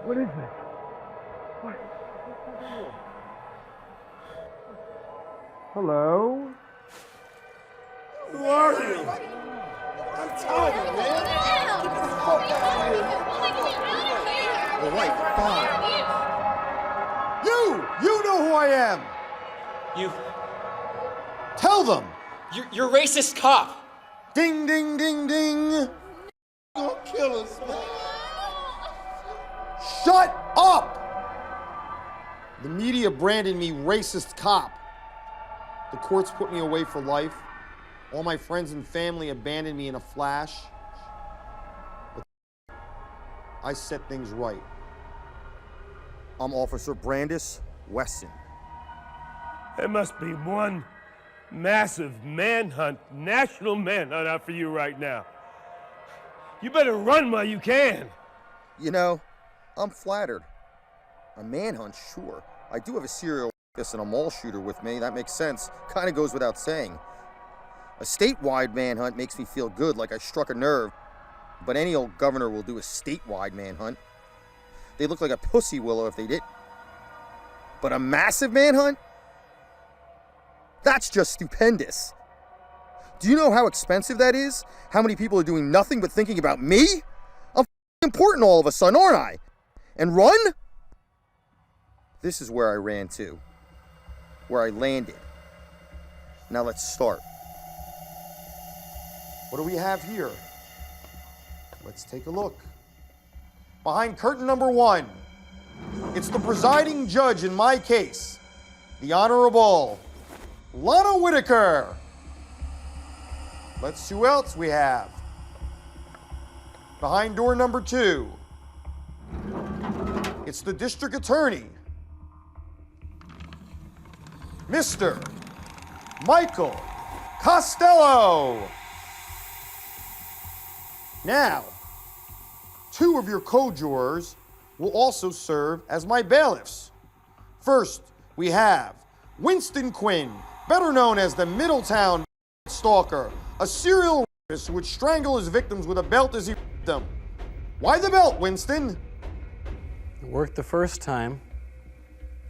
What is this? What? Hello? Who are you? I'm tired, man. Get the fuck out of here. All right, fine. You know who I am. You. Tell them. You're racist cop. Ding, ding, ding, ding. Don't kill us, man. Shut up! The media branded me racist cop. The courts put me away for life. All my friends and family abandoned me in a flash. But I set things right. I'm Officer Brandis Wesson. There must be one massive manhunt, national manhunt out for you right now. You better run while you can. You know, I'm flattered. A manhunt, sure. I do have a serial and a mall shooter with me. That makes sense. Kind of goes without saying. A statewide manhunt makes me feel good, like I struck a nerve. But any old governor will do a statewide manhunt. They look like a pussy willow if they did. But a massive manhunt? That's just stupendous. Do you know how expensive that is? How many people are doing nothing but thinking about me? I'm important all of a sudden, aren't I? And run? This is where I ran to. Where I landed. Now let's start. What do we have here? Let's take a look. Behind curtain number 1, it's the presiding judge in my case, the Honorable Lana Whitaker. Let's see who else we have. Behind door number 2, it's the district attorney, Mr. Michael Costello. Now, 2 of your co-jurors will also serve as my bailiffs. First, we have Winston Quinn, better known as the Middletown Stalker, a serial rapist who would strangle his victims with a belt as he raped them. Why the belt, Winston? It worked the first time,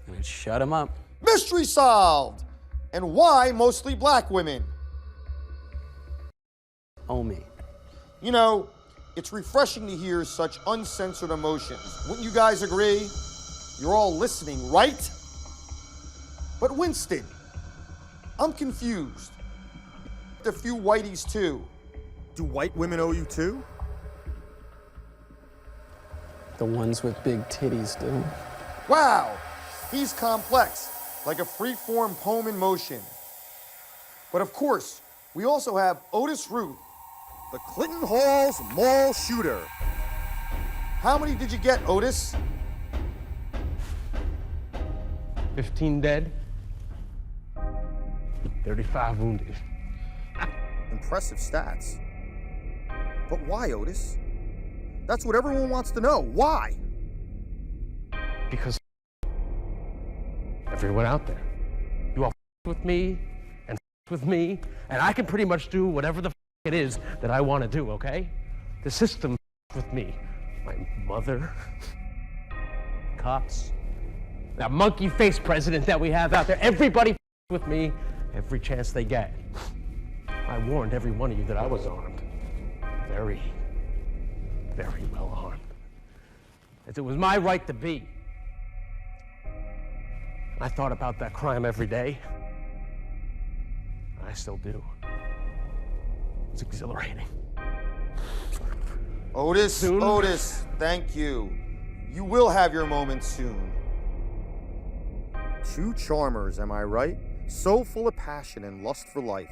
and it shut him up. Mystery solved! And why mostly black women? Oh, me. You know, it's refreshing to hear such uncensored emotions. Wouldn't you guys agree? You're all listening, right? But Winston, I'm confused. A few whiteys too. Do white women owe you too? The ones with big titties do. Wow, he's complex, like a free-form poem in motion. But of course, we also have Otis Ruth, the Clinton Halls mall shooter. How many did you get, Otis? 15 dead, 35 wounded. Impressive stats. But why, Otis? That's what everyone wants to know. Why? Because everyone out there, you all with me and with me, and I can pretty much do whatever the it is that I want to do, okay? The system with me. My mother, cops, that monkey-faced president that we have out there, everybody with me every chance they get. I warned every one of you that I was armed. Very, very well armed. As it was my right to be. I thought about that crime every day. I still do. It's exhilarating. Otis, Soon? Otis, thank you. You will have your moment soon. 2 charmers, am I right? So full of passion and lust for life.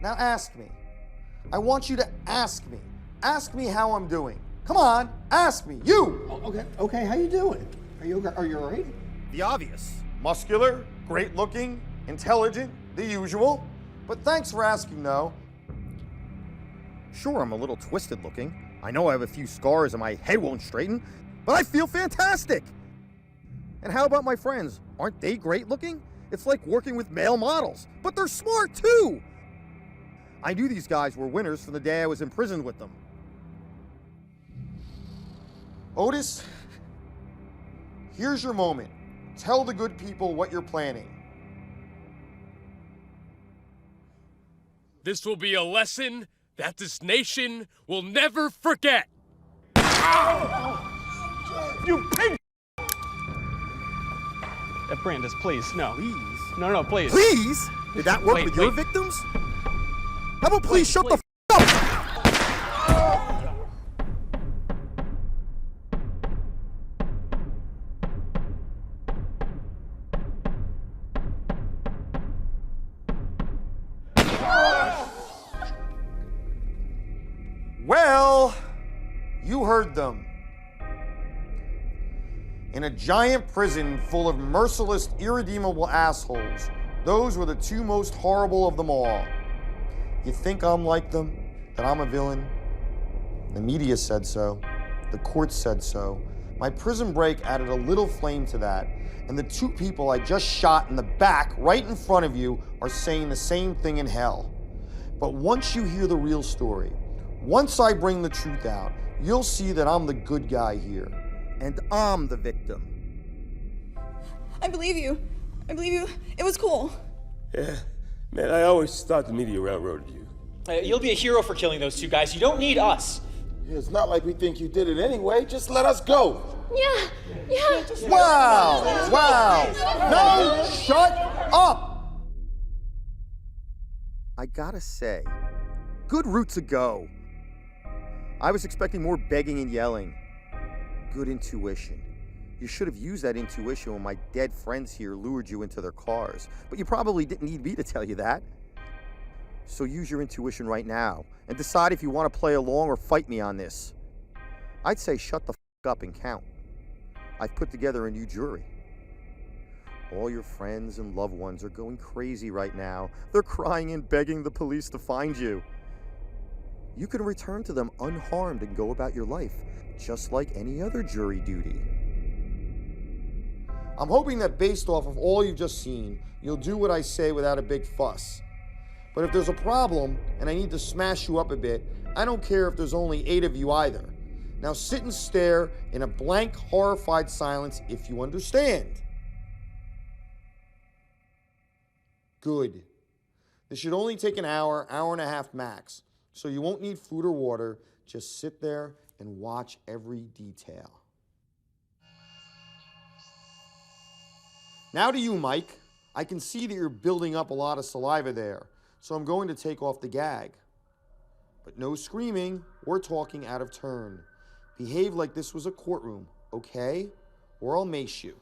Now ask me. I want you to ask me. Ask me how I'm doing. Come on, ask me. You! Okay, how you doing? Are you all right? The obvious. Muscular, great looking, intelligent, the usual. But thanks for asking, though. Sure, I'm a little twisted looking. I know I have a few scars and my head won't straighten, but I feel fantastic. And how about my friends? Aren't they great looking? It's like working with male models, but they're smart too. I knew these guys were winners from the day I was imprisoned with them. Otis, here's your moment. Tell the good people what you're planning. This will be a lesson that this nation will never forget. You pig! Brandis, please, no. Please? No, please. Please? Did that work Wait, with your wait. victims? How about please shut the f up? Well, you heard them. In a giant prison full of merciless, irredeemable assholes, those were the two most horrible of them all. You think I'm like them? That I'm a villain? The media said so. The court said so. My prison break added a little flame to that. And the two people I just shot in the back, right in front of you, are saying the same thing in hell. But once you hear the real story, once I bring the truth out, you'll see that I'm the good guy here. And I'm the victim. I believe you. I believe you. It was cool. Yeah, man, I always thought the media railroaded you. You'll be a hero for killing those two guys. You don't need us. It's not like we think you did it anyway. Just let us go. Yeah. Wow! No, shut up! I gotta say, good route to go. I was expecting more begging and yelling. Good intuition. You should have used that intuition when my dead friends here lured you into their cars. But you probably didn't need me to tell you that. So use your intuition right now and decide if you want to play along or fight me on this. I'd say shut the f up and count. I've put together a new jury. All your friends and loved ones are going crazy right now. They're crying and begging the police to find you. You can return to them unharmed and go about your life, just like any other jury duty. I'm hoping that based off of all you've just seen, you'll do what I say without a big fuss. But if there's a problem and I need to smash you up a bit, I don't care if there's only 8 of you either. Now sit and stare in a blank, horrified silence if you understand. Good. This should only take an hour, hour and a half max. So you won't need food or water. Just sit there and watch every detail. Now to you, Mike. I can see that you're building up a lot of saliva there, so I'm going to take off the gag. But no screaming or talking out of turn. Behave like this was a courtroom, okay? Or I'll mace you.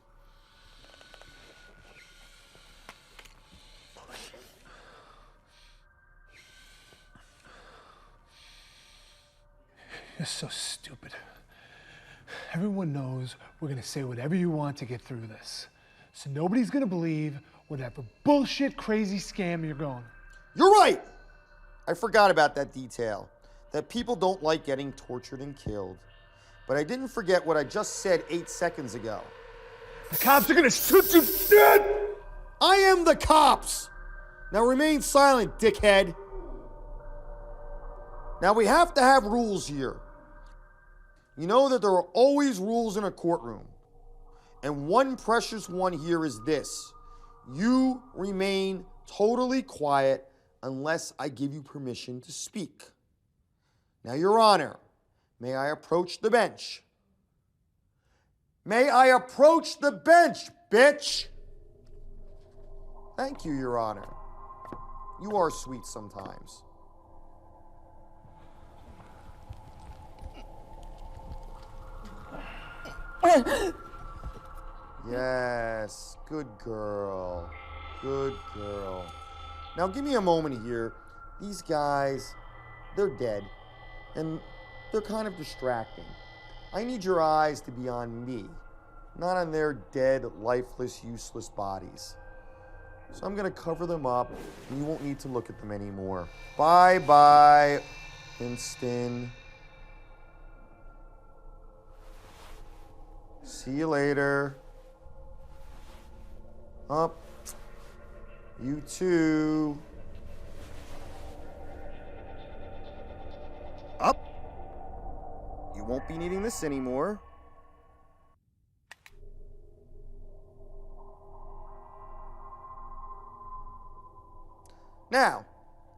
You're so stupid. Everyone knows we're gonna say whatever you want to get through this. So nobody's gonna believe whatever bullshit crazy scam you're going. You're right! I forgot about that detail. That people don't like getting tortured and killed. But I didn't forget what I just said 8 seconds ago. The cops are gonna shoot you dead! I am the cops! Now remain silent, dickhead. Now we have to have rules here. You know that there are always rules in a courtroom. And one precious one here is this. You remain totally quiet unless I give you permission to speak. Now, Your Honor, may I approach the bench? May I approach the bench, bitch? Thank you, Your Honor. You are sweet sometimes. Yes, good girl. Good girl. Now give me a moment here. These guys, they're dead. And they're kind of distracting. I need your eyes to be on me, not on their dead, lifeless, useless bodies. So I'm gonna cover them up, and you won't need to look at them anymore. Bye-bye, Winston. See you later. Up. You too. Up. You won't be needing this anymore. Now,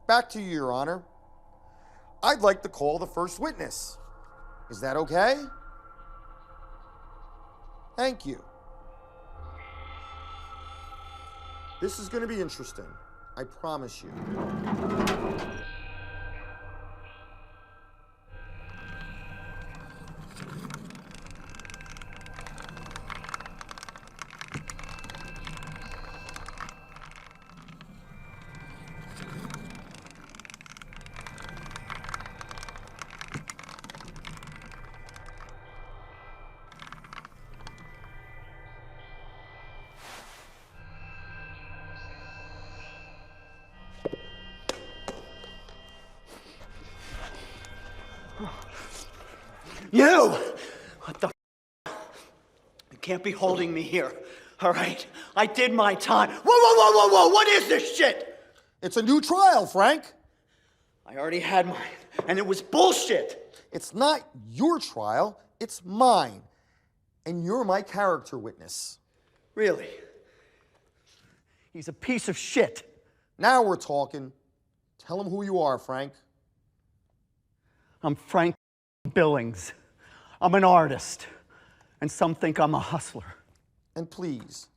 back to you, Your Honor. I'd like to call the first witness. Is that okay? Thank you. This is going to be interesting. I promise you. You! What the f? You can't be holding me here, all right? I did my time. Whoa! What is this shit? It's a new trial, Frank. I already had mine, and it was bullshit. It's not your trial, it's mine. And you're my character witness. Really? He's a piece of shit. Now we're talking. Tell him who you are, Frank. I'm Frank Billings. I'm an artist, and some think I'm a hustler. And please,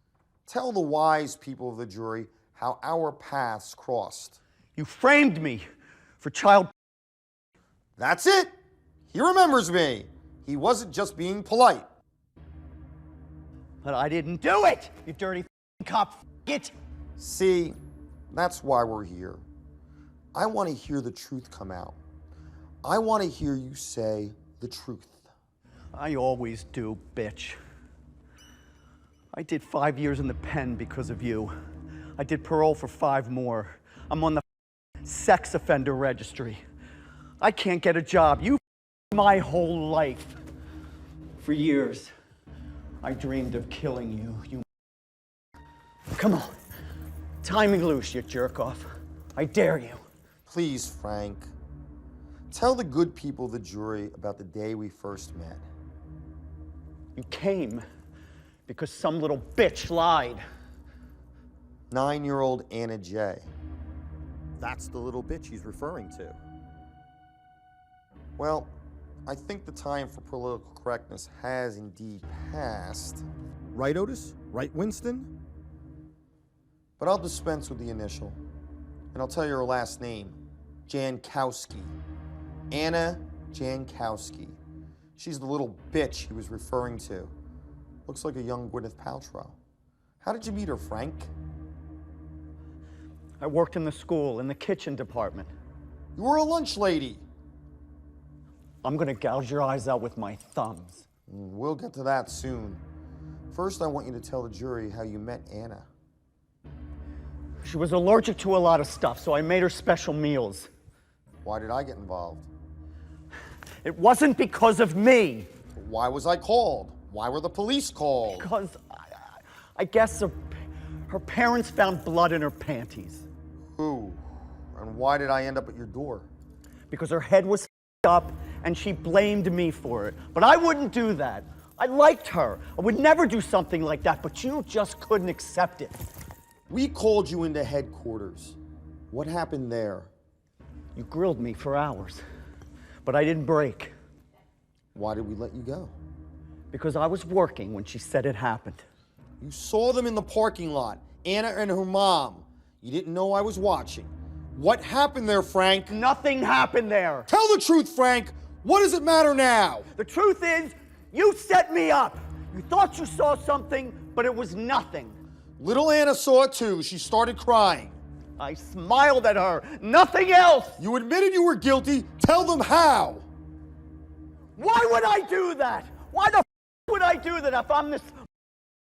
tell the wise people of the jury how our paths crossed. You framed me for child. That's it. He remembers me. He wasn't just being polite. But I didn't do it, you dirty cop. It. See, that's why we're here. I want to hear the truth come out. I want to hear you say the truth. I always do, bitch. I did 5 years in the pen because of you. I did parole for 5 more. I'm on the sex offender registry. I can't get a job. You my whole life. For years, I dreamed of killing you. Come on. Tie me loose, you jerk off. I dare you. Please, Frank. Tell the good people of the jury about the day we first met. You came because some little bitch lied. 9-year-old Anna J. That's the little bitch he's referring to. Well, I think the time for political correctness has indeed passed. Right, Otis? Right, Winston? But I'll dispense with the initial, and I'll tell you her last name, Jankowski. Anna Jankowski. She's the little bitch he was referring to. Looks like a young Gwyneth Paltrow. How did you meet her, Frank? I worked in the school, in the kitchen department. You were a lunch lady. I'm gonna gouge your eyes out with my thumbs. We'll get to that soon. First, I want you to tell the jury how you met Anna. She was allergic to a lot of stuff, so I made her special meals. Why did I get involved? It wasn't because of me. Why was I called? Why were the police called? Because I guess her parents found blood in her panties. Who? And why did I end up at your door? Because her head was up and she blamed me for it. But I wouldn't do that. I liked her. I would never do something like that, but you just couldn't accept it. We called you into headquarters. What happened there? You grilled me for hours, but I didn't break. Why did we let you go? Because I was working when she said it happened. You saw them in the parking lot, Anna and her mom. You didn't know I was watching. What happened there, Frank? Nothing happened there. Tell the truth, Frank. What does it matter now? The truth is, you set me up. You thought you saw something, but it was nothing. Little Anna saw it too. She started crying. I smiled at her. Nothing else. You admitted you were guilty. Tell them how. Why would I do that? Why the would I do that if I'm this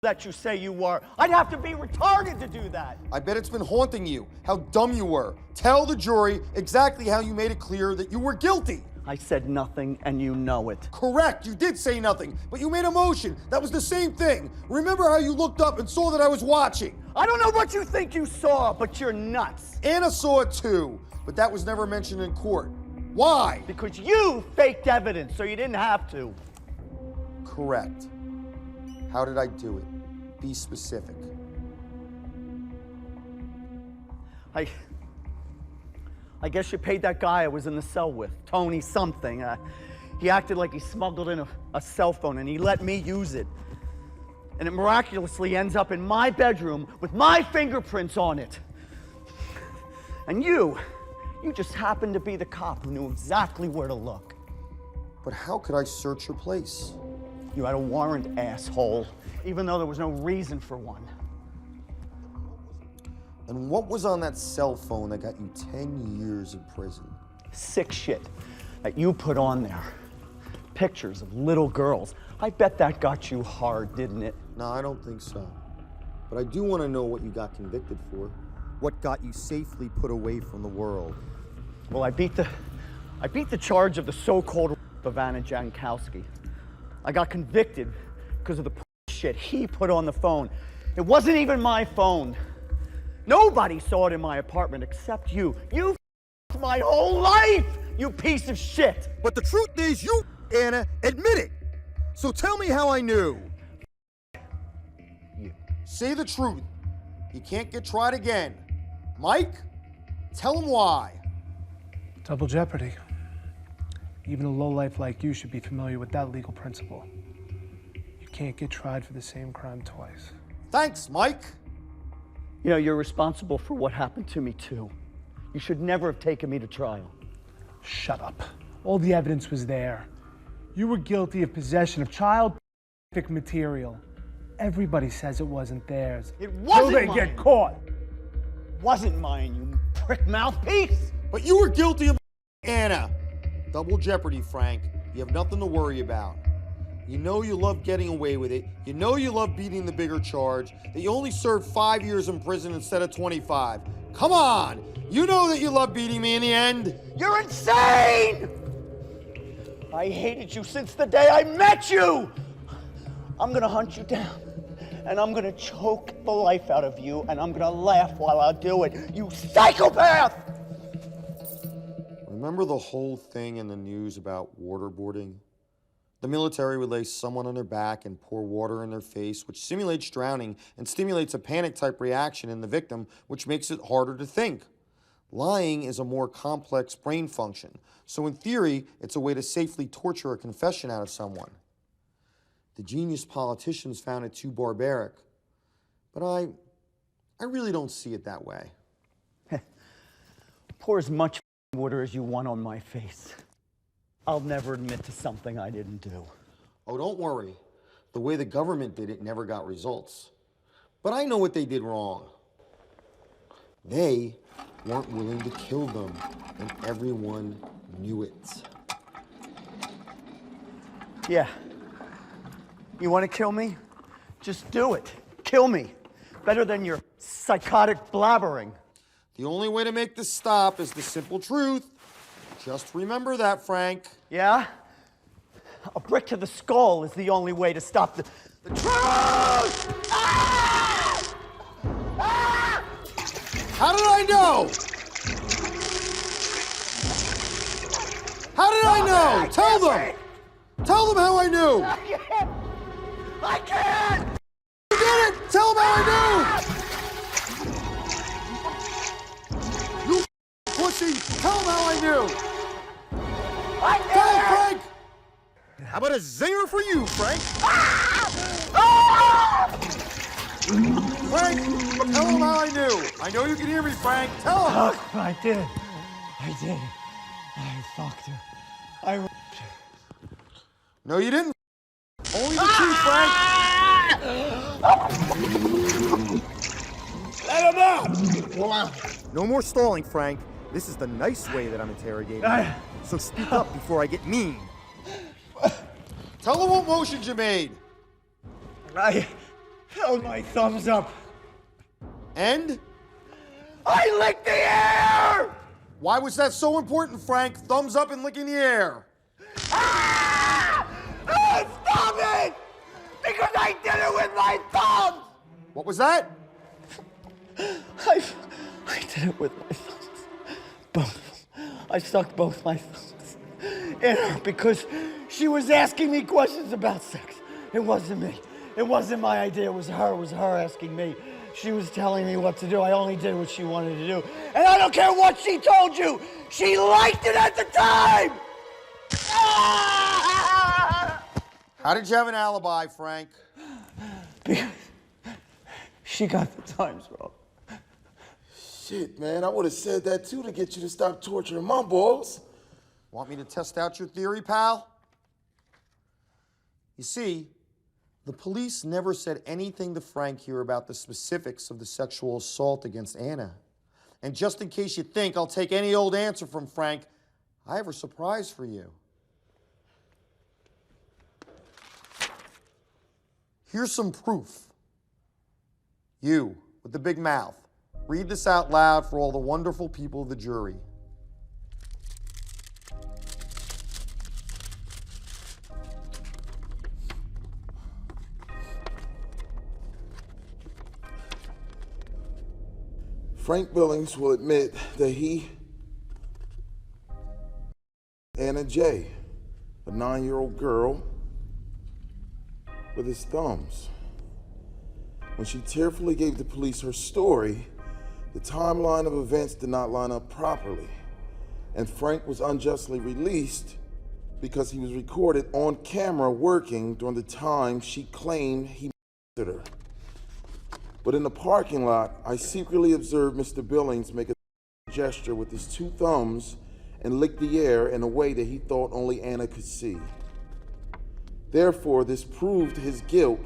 that you say you were? I'd have to be retarded to do that. I bet it's been haunting you, how dumb you were. Tell the jury exactly how you made it clear that you were guilty. I said nothing, and you know it. Correct, you did say nothing, but you made a motion. That was the same thing. Remember how you looked up and saw that I was watching? I don't know what you think you saw, but you're nuts. Anna saw it too, but that was never mentioned in court. Why? Because you faked evidence, so you didn't have to. Correct. How did I do it? Be specific. I guess you paid that guy I was in the cell with, Tony something. He acted like he smuggled in a cell phone and he let me use it. And it miraculously ends up in my bedroom with my fingerprints on it. And you just happened to be the cop who knew exactly where to look. But how could I search your place? You had a warrant, asshole, even though there was no reason for one. And what was on that cell phone that got you 10 years in prison? Sick shit that you put on there. Pictures of little girls. I bet that got you hard, didn't it? No, I don't think so. But I do want to know what you got convicted for. What got you safely put away from the world? Well, I beat the charge of the so-called of Anna Jankowski. I got convicted because of the shit he put on the phone. It wasn't even my phone. Nobody saw it in my apartment except you. You my whole life, you piece of shit. But the truth is, you, Anna, admit it. So tell me how I knew. You. Say the truth. You can't get tried again. Mike, tell him why. Double jeopardy. Even a lowlife like you should be familiar with that legal principle. You can't get tried for the same crime twice. Thanks, Mike. You know, you're responsible for what happened to me, too. You should never have taken me to trial. Shut up. All the evidence was there. You were guilty of possession of child material. Everybody says it wasn't theirs. It wasn't Till they mine. get caught. Wasn't mine, you prick mouthpiece. But you were guilty of Anna. Double jeopardy, Frank. You have nothing to worry about. You know you love getting away with it. You know you love beating the bigger charge. That you only served 5 years in prison instead of 25. Come on! You know that you love beating me in the end. You're insane! I hated you since the day I met you! I'm gonna hunt you down, and I'm gonna choke the life out of you, and I'm gonna laugh while I do it. You psychopath! Remember the whole thing in the news about waterboarding? The military would lay someone on their back and pour water in their face, which simulates drowning and stimulates a panic-type reaction in the victim, which makes it harder to think. Lying is a more complex brain function, so in theory, it's a way to safely torture a confession out of someone. The genius politicians found it too barbaric, but I really don't see it that way. Pour as much water as you want on my face. I'll never admit to something I didn't do. Oh, don't worry. The way the government did it never got results. But I know what they did wrong. They weren't willing to kill them, and everyone knew it. Yeah. You want to kill me? Just do it. Kill me. Better than your psychotic blabbering. The only way to make this stop is the simple truth. Just remember that, Frank. Yeah? A brick to the skull is the only way to stop the truth! Ah! Ah! How did I know? How did I know? Tell them! Tell them how I knew! I can't! You did it! Tell them how I knew! You pussy! Tell them how I knew! I Tell can't! him, Frank! How about a zinger for you, Frank? Frank, tell him how I knew. I know you can hear me, Frank. Tell him. I did. I fucked her. I raped her. No, you didn't. Only the truth, Frank. Let him out! No more stalling, Frank. This is the nice way that I'm interrogating you. So speak up before I get mean. Tell them what motions you made. I held my thumbs up. And? I licked the air! Why was that so important, Frank? Thumbs up and licking the air. Ah! Stop it! Because I did it with my thumbs! What was that? I did it with my thumbs. Both. I stuck both my thumbs in her because she was asking me questions about sex. It wasn't me. It wasn't my idea. It was her. It was her asking me. She was telling me what to do. I only did what she wanted to do. And I don't care what she told you. She liked it at the time. How did you have an alibi, Frank? Because she got the times wrong. Shit, man, I would have said that too to get you to stop torturing my balls. Want me to test out your theory, pal? You see, the police never said anything to Frank here about the specifics of the sexual assault against Anna. And just in case you think I'll take any old answer from Frank, I have a surprise for you. Here's some proof. You, with the big mouth, read this out loud for all the wonderful people of the jury. Frank Billings will admit that he, Anna J., a 9-year-old girl, with his thumbs. When she tearfully gave the police her story, the timeline of events did not line up properly, and Frank was unjustly released because he was recorded on camera working during the time she claimed he murdered her. But in the parking lot, I secretly observed Mr. Billings make a gesture with his 2 thumbs and lick the air in a way that he thought only Anna could see. Therefore, this proved his guilt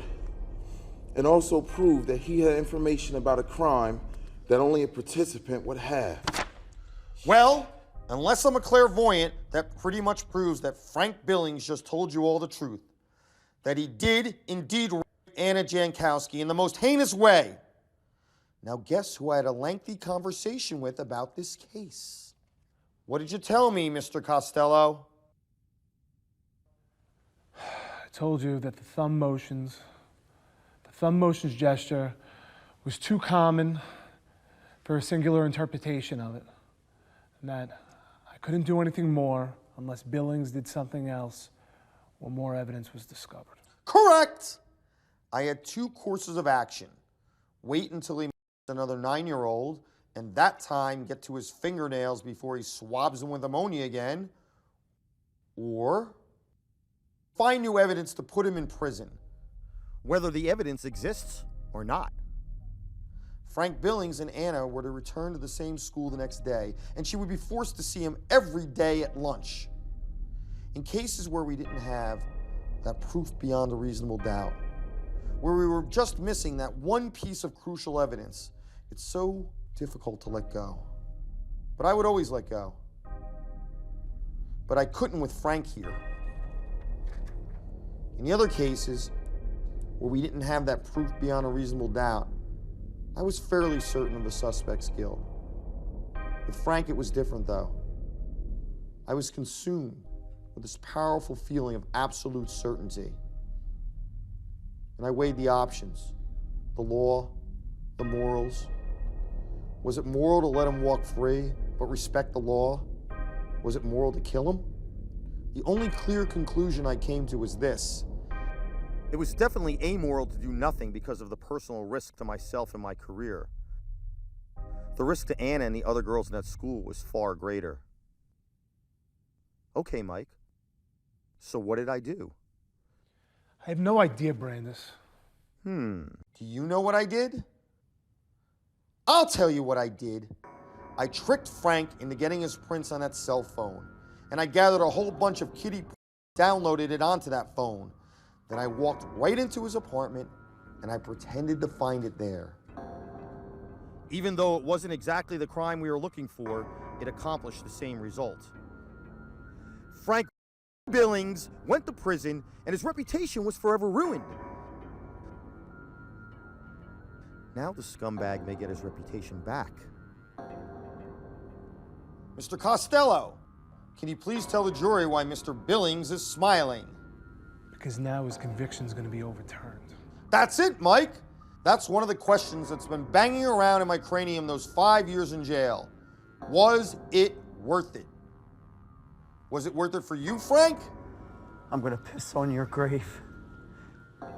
and also proved that he had information about a crime that only a participant would have. Well, unless I'm a clairvoyant, that pretty much proves that Frank Billings just told you all the truth. That he did indeed rape Anna Jankowski in the most heinous way. Now guess who I had a lengthy conversation with about this case? What did you tell me, Mr. Costello? I told you that the thumb motions gesture was too common for a singular interpretation of it, and that I couldn't do anything more unless Billings did something else or more evidence was discovered. Correct! I had 2 courses of action. Wait until he meets another 9-year-old, and that time get to his fingernails before he swabs them with ammonia again, or find new evidence to put him in prison, whether the evidence exists or not. Frank Billings and Anna were to return to the same school the next day, and she would be forced to see him every day at lunch. In cases where we didn't have that proof beyond a reasonable doubt, where we were just missing that one piece of crucial evidence, it's so difficult to let go. But I would always let go. But I couldn't with Frank here. In the other cases, where we didn't have that proof beyond a reasonable doubt, I was fairly certain of the suspect's guilt. With Frank, it was different, though. I was consumed with this powerful feeling of absolute certainty. And I weighed the options, the law, the morals. Was it moral to let him walk free, but respect the law? Was it moral to kill him? The only clear conclusion I came to was this. It was definitely amoral to do nothing because of the personal risk to myself and my career. The risk to Anna and the other girls in that school was far greater. Okay, Mike. So what did I do? I have no idea, Brandis. Do you know what I did? I'll tell you what I did. I tricked Frank into getting his prints on that cell phone, and I gathered a whole bunch of kiddie downloaded it onto that phone. Then I walked right into his apartment, and I pretended to find it there. Even though it wasn't exactly the crime we were looking for, it accomplished the same result. Frank Billings went to prison, and his reputation was forever ruined. Now the scumbag may get his reputation back. Mr. Costello, can you please tell the jury why Mr. Billings is smiling? Because now his conviction's going to be overturned. That's it, Mike. That's one of the questions that's been banging around in my cranium those 5 years in jail. Was it worth it? Was it worth it for you, Frank? I'm gonna piss on your grave.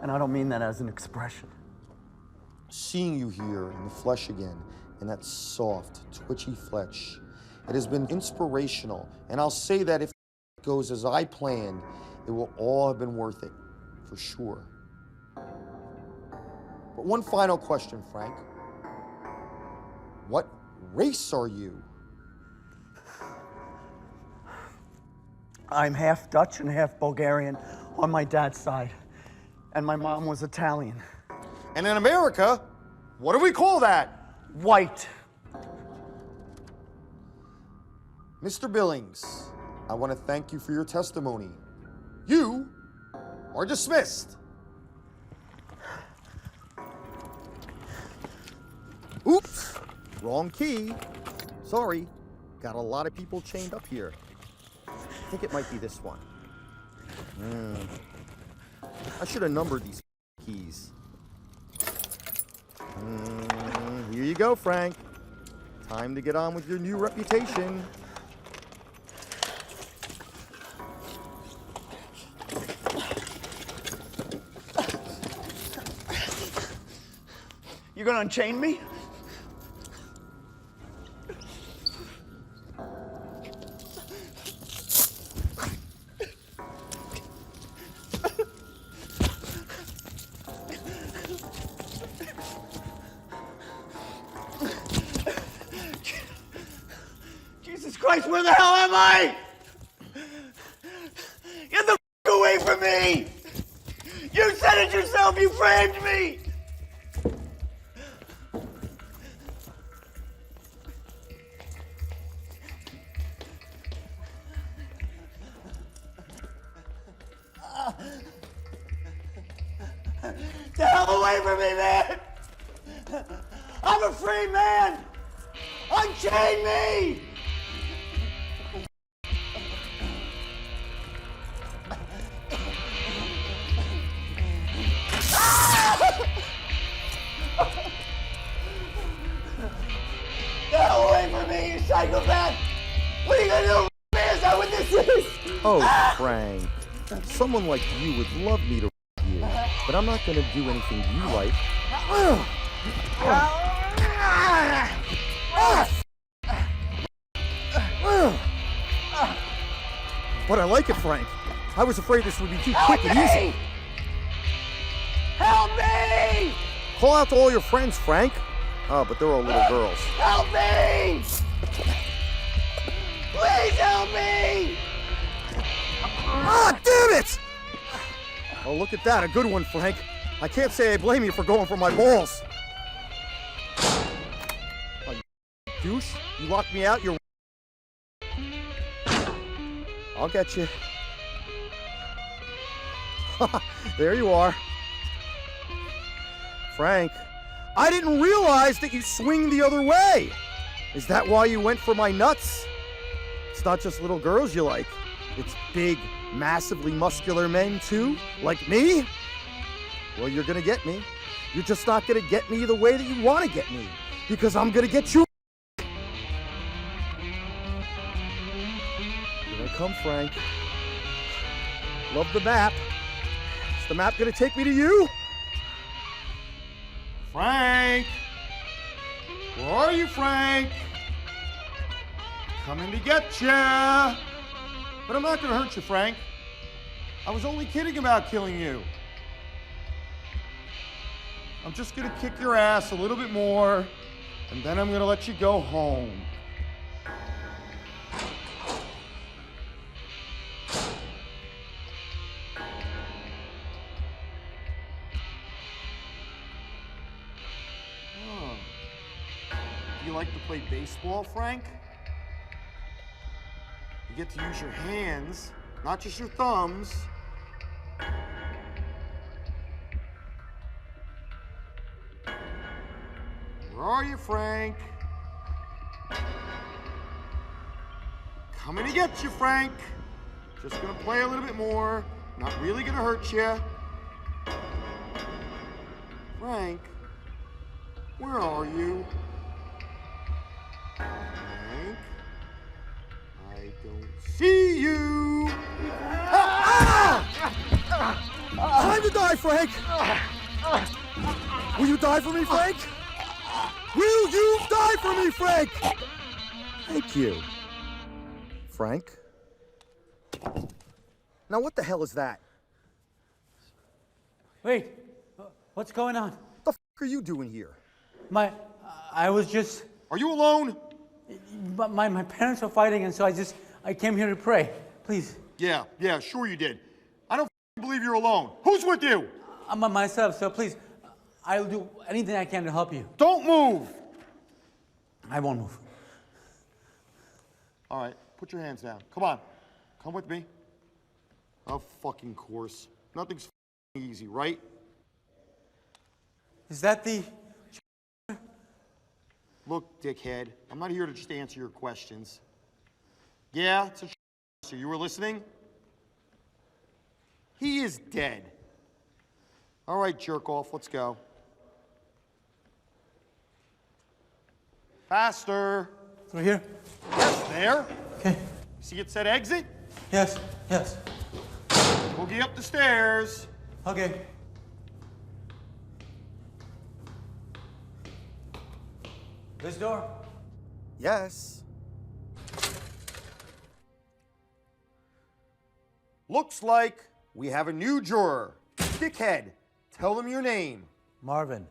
And I don't mean that as an expression. Seeing you here in the flesh again, in that soft, twitchy flesh, it has been inspirational. And I'll say that if it goes as I planned, it will all have been worth it, for sure. But one final question, Frank. What race are you? I'm half Dutch and half Bulgarian on my dad's side. And my mom was Italian. And in America, what do we call that? White. Mr. Billings, I want to thank you for your testimony. You are dismissed. Oops, wrong key. Sorry, got a lot of people chained up here. I think it might be this one. I should have numbered these keys. Here you go, Frank. Time to get on with your new reputation. You gonna unchain me? Jesus Christ, where the hell am I? Get the f*** away from me! You said it yourself, you framed me! The hell away from me, man! I'm a free man! Unchain me! The hell away from me, you psychopath! What are you gonna do, man? Is that what this is? Oh, Frank. Someone like you would love me to you, but I'm not gonna do anything you like. But I like it, Frank. I was afraid this would be too quick and easy. Help me! Call out to all your friends, Frank. Oh, but they're all little girls. Help me! Please help me! Ah, damn it! Oh, look at that. A good one, Frank. I can't say I blame you for going for my balls. Oh, you douche. You locked me out. You're... I'll get you. There you are. Frank, I didn't realize that you swing the other way. Is that why you went for my nuts? It's not just little girls you like. It's big, massively muscular men too, like me? Well, you're gonna get me. You're just not gonna get me the way that you wanna get me, because I'm gonna get you. Here I come, Frank. Love the map. Is the map gonna take me to you? Frank! Where are you, Frank? Coming to get ya! But I'm not gonna hurt you, Frank. I was only kidding about killing you. I'm just gonna kick your ass a little bit more, and then I'm gonna let you go home. Do you like to play baseball, Frank? You get to use your hands, not just your thumbs. Where are you, Frank? Coming to get you, Frank. Just gonna play a little bit more. Not really gonna hurt you. Frank, where are you? Frank, I don't see you. Time to die, Frank. Will you die for me, Frank? Will you die for me, Frank? Thank you. Frank? Now what the hell is that? Wait, what's going on? What the f*** are you doing here? I was just... Are you alone? My parents were fighting, and so I came here to pray. Please. Yeah, sure you did. I don't believe you're alone. Who's with you? I'm by myself, so please, I'll do anything I can to help you. Don't move! I won't move. All right, put your hands down. Come on. Come with me. Of fucking course. Nothing's easy, right? Is that the... Look, dickhead, I'm not here to just answer your questions. Yeah, it's a so you were listening? He is dead. All right, jerk off, let's go. Faster. Through here? Yes, there. Okay. See it said exit? Yes. Boogie up the stairs. Okay. This door? Yes. Looks like we have a new juror. Dickhead, tell them your name. Marvin.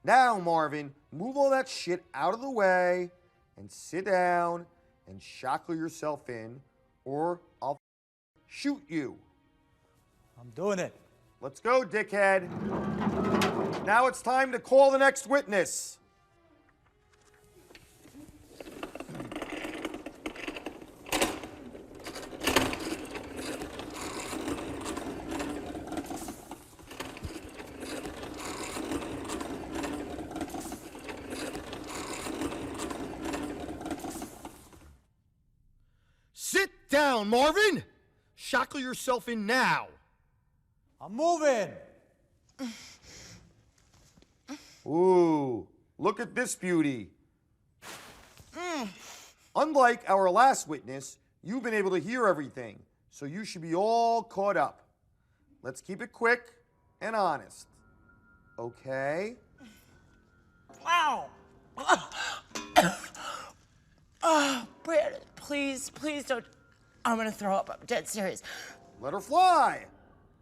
Now, Marvin, move all that shit out of the way and sit down and shackle yourself in, or I'll shoot you. I'm doing it. Let's go, dickhead. Now it's time to call the next witness. Sit down, Marvin! Shackle yourself in now. I'm moving. Ooh, look at this beauty. Unlike our last witness, you've been able to hear everything, so you should be all caught up. Let's keep it quick and honest. Okay? Wow. Brandon, please don't. I'm gonna throw up. I'm dead serious. Let her fly.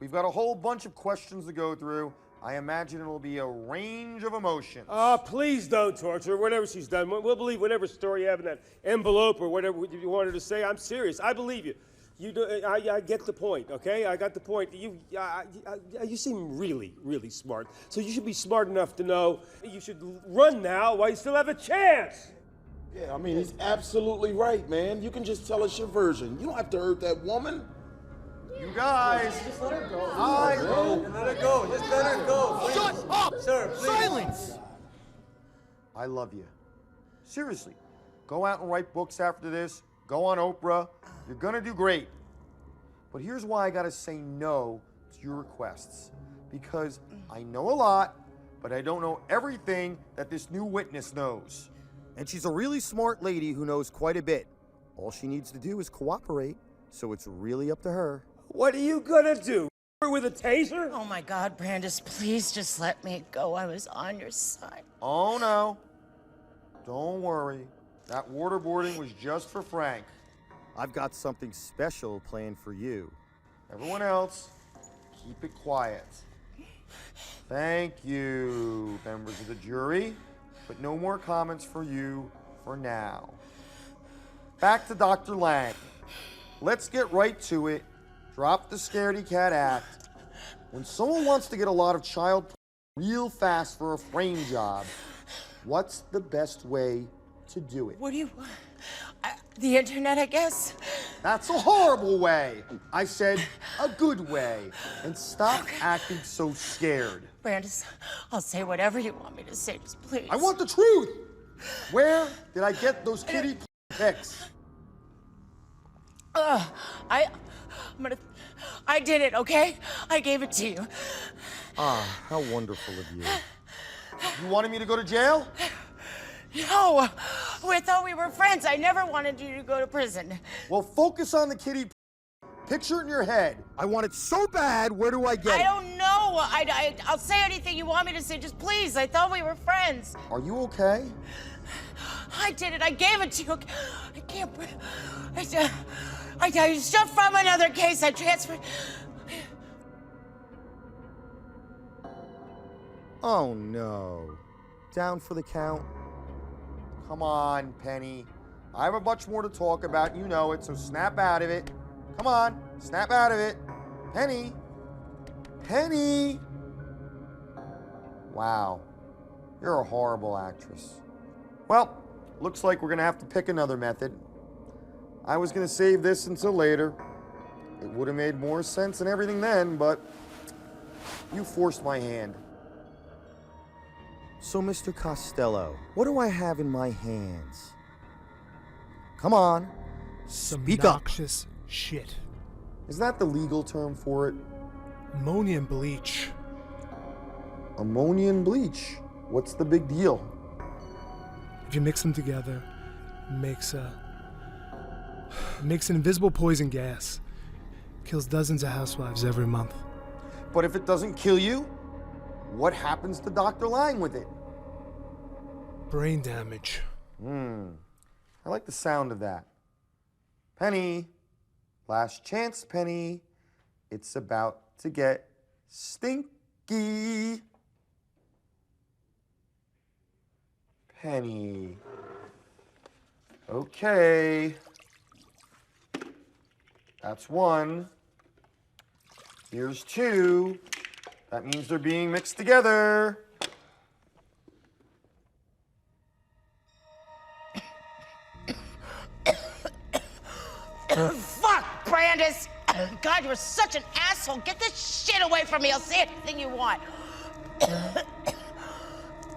We've got a whole bunch of questions to go through. I imagine it'll be a range of emotions. Oh, please don't torture her. Whatever she's done, we'll believe whatever story you have in that envelope or whatever you want her to say. I'm serious. I believe you. I get the point, okay? I got the point. You seem really, really smart. So you should be smart enough to know you should run now while you still have a chance. Yeah, I mean, he's absolutely right, man. You can just tell us your version. You don't have to hurt that woman. You guys. Just let her go. I Let her go. Just let her go. Please. Shut up! Sir, please. Silence! I love you. Seriously. Go out and write books after this. Go on Oprah. You're gonna do great. But here's why I gotta say no to your requests. Because I know a lot, but I don't know everything that this new witness knows. And she's a really smart lady who knows quite a bit. All she needs to do is cooperate, so it's really up to her. What are you gonna do? Her with a taser? Oh my God, Brandis, please just let me go. I was on your side. Oh no. Don't worry. That waterboarding was just for Frank. I've got something special planned for you. Everyone else, keep it quiet. Thank you, members of the jury. But no more comments for you for now. Back to Dr. Lang. Let's get right to it. Drop the scaredy cat act. When someone wants to get a lot of child real fast for a frame job, what's the best way to do it? What do you... the internet, I guess? That's a horrible way. I said a good way. And stop acting so scared. Brandis, I'll say whatever you want me to say, just please. I want the truth. Where did I get those kitty pics? I did it, okay? I gave it to you. Ah, how wonderful of you. You wanted me to go to jail? No, I thought we were friends. I never wanted you to go to prison. Well, focus on the kitty. Picture it in your head. I want it so bad, where do I get I it? don't know. I'll say anything you want me to say. Just please, I thought we were friends. Are you okay? I did it. I gave it to you. I can't. I just from another case. I transferred. Oh no. Down for the count? Come on, Penny. I have a bunch more to talk about. You know it, so snap out of it. Come on, snap out of it. Penny. Penny. Wow. You're a horrible actress. Well, looks like we're gonna have to pick another method. I was gonna save this until later. It would have made more sense and everything then, but you forced my hand. So, Mr. Costello, what do I have in my hands? Come on, speak up. Noxious shit. Is that the legal term for it? Ammonia and bleach. Ammonia and bleach. What's the big deal? If you mix them together, it makes an invisible poison gas. Kills dozens of housewives every month. But if it doesn't kill you, what happens to Dr. Lang with it? Brain damage. I like the sound of that. Penny, last chance, Penny. It's about to get stinky. Penny. Okay. That's one. Here's two. That means they're being mixed together. Fuck, Brandis! God, you're such an asshole. Get this shit away from me. I'll say anything you want.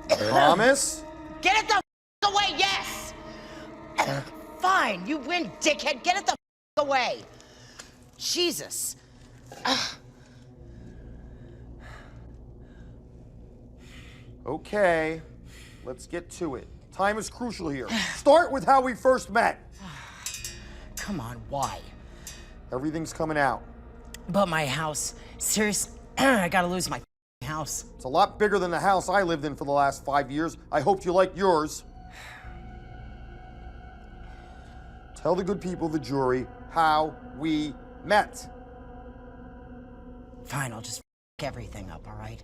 Promise? Get it the f away, yes! Fine, you win, dickhead. Get it the f away. Jesus. Okay, let's get to it. Time is crucial here. Start with how we first met. Come on, why? Everything's coming out. But my house. Seriously, I gotta lose my house. It's a lot bigger than the house I lived in for the last 5 years. I hoped you liked yours. Tell the good people of the jury how we met. Fine, I'll just f everything up, all right?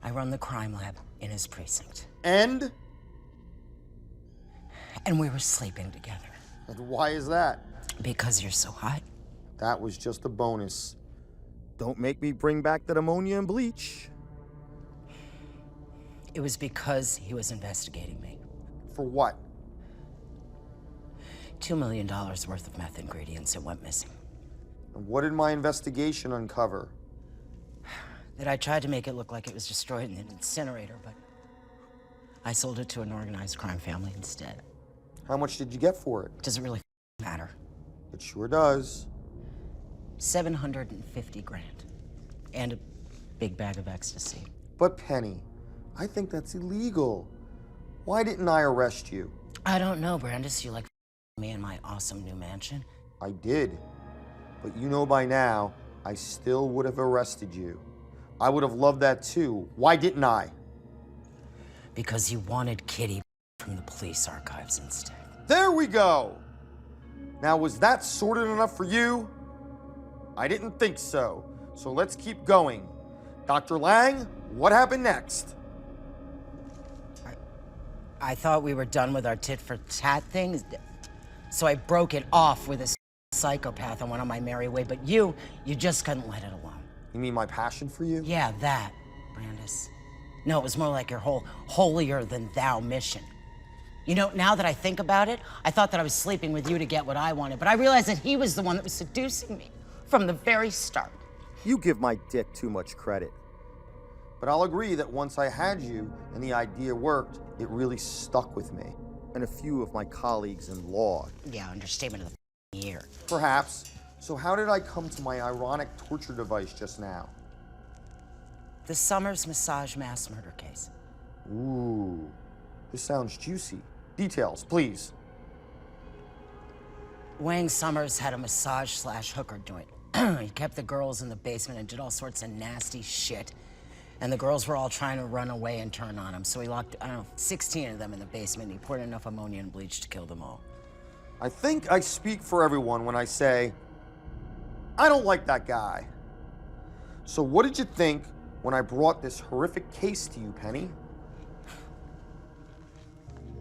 I run the crime lab in his precinct. And we were sleeping together. And why is that? Because you're so hot. That was just a bonus. Don't make me bring back that ammonia and bleach. It was because he was investigating me. For what? $2 million worth of meth ingredients that went missing. And what did my investigation uncover? That I tried to make it look like it was destroyed in an incinerator, but I sold it to an organized crime family instead. How much did you get for it? Does it really matter? It sure does. 750 grand. And a big bag of ecstasy. But Penny, I think that's illegal. Why didn't I arrest you? I don't know, Brandis. You like me in my awesome new mansion? I did. But you know by now, I still would have arrested you. I would have loved that too. Why didn't I? Because you wanted Kitty from the police archives instead. There we go! Now, was that sorted enough for you? I didn't think so. So let's keep going. Dr. Lang, what happened next? I thought we were done with our tit-for-tat thing, so I broke it off with this psychopath and went on my merry way, but you just couldn't let it alone. You mean my passion for you? Yeah, that, Brandis. No, it was more like your whole holier-than-thou mission. You know, now that I think about it, I thought that I was sleeping with you to get what I wanted, but I realized that he was the one that was seducing me from the very start. You give my dick too much credit. But I'll agree that once I had you and the idea worked, it really stuck with me. And a few of my colleagues in law. Yeah, understatement of the year. Perhaps. So how did I come to my ironic torture device just now? The Summers massage mass murder case. Ooh, this sounds juicy. Details, please. Wayne Summers had a massage/hooker joint. He kept the girls in the basement and did all sorts of nasty shit. And the girls were all trying to run away and turn on him. So he locked, 16 of them in the basement. And he poured enough ammonia and bleach to kill them all. I think I speak for everyone when I say, I don't like that guy. So what did you think when I brought this horrific case to you, Penny?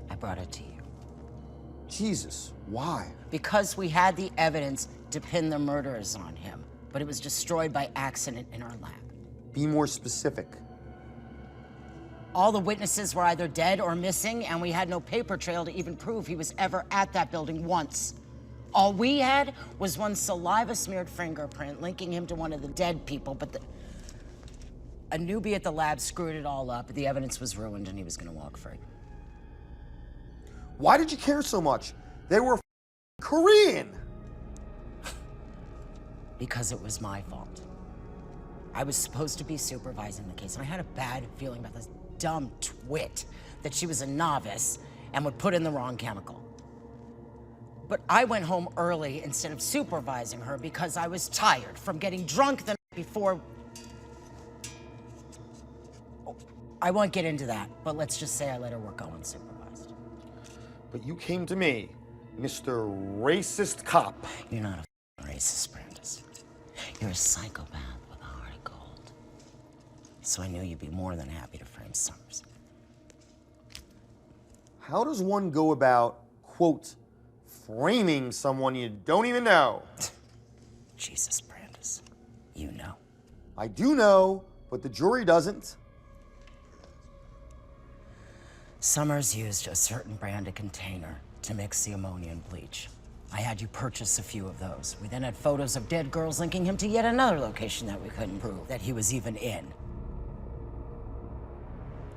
I brought it to you. Jesus, why? Because we had the evidence to pin the murderers on him, but it was destroyed by accident in our lab. Be more specific. All the witnesses were either dead or missing, and we had no paper trail to even prove he was ever at that building once. All we had was one saliva-smeared fingerprint linking him to one of the dead people, but a newbie at the lab screwed it all up. The evidence was ruined, and he was gonna walk free. Why did you care so much? They were Korean. Because it was my fault. I was supposed to be supervising the case, and I had a bad feeling about this dumb twit that she was a novice and would put in the wrong chemical. But I went home early instead of supervising her because I was tired from getting drunk the night before. I won't get into that, but let's just say I let her work unsupervised. But you came to me, Mr. Racist Cop. You're not a racist, Brandis. You're a psychopath with a heart of gold. So I knew you'd be more than happy to frame Summers. How does one go about, quote, framing someone you don't even know? Jesus, Brandis. You know. I do know, but the jury doesn't. Summers used a certain brand of container to mix the ammonia and bleach. I had you purchase a few of those. We then had photos of dead girls linking him to yet another location that we couldn't prove that he was even in.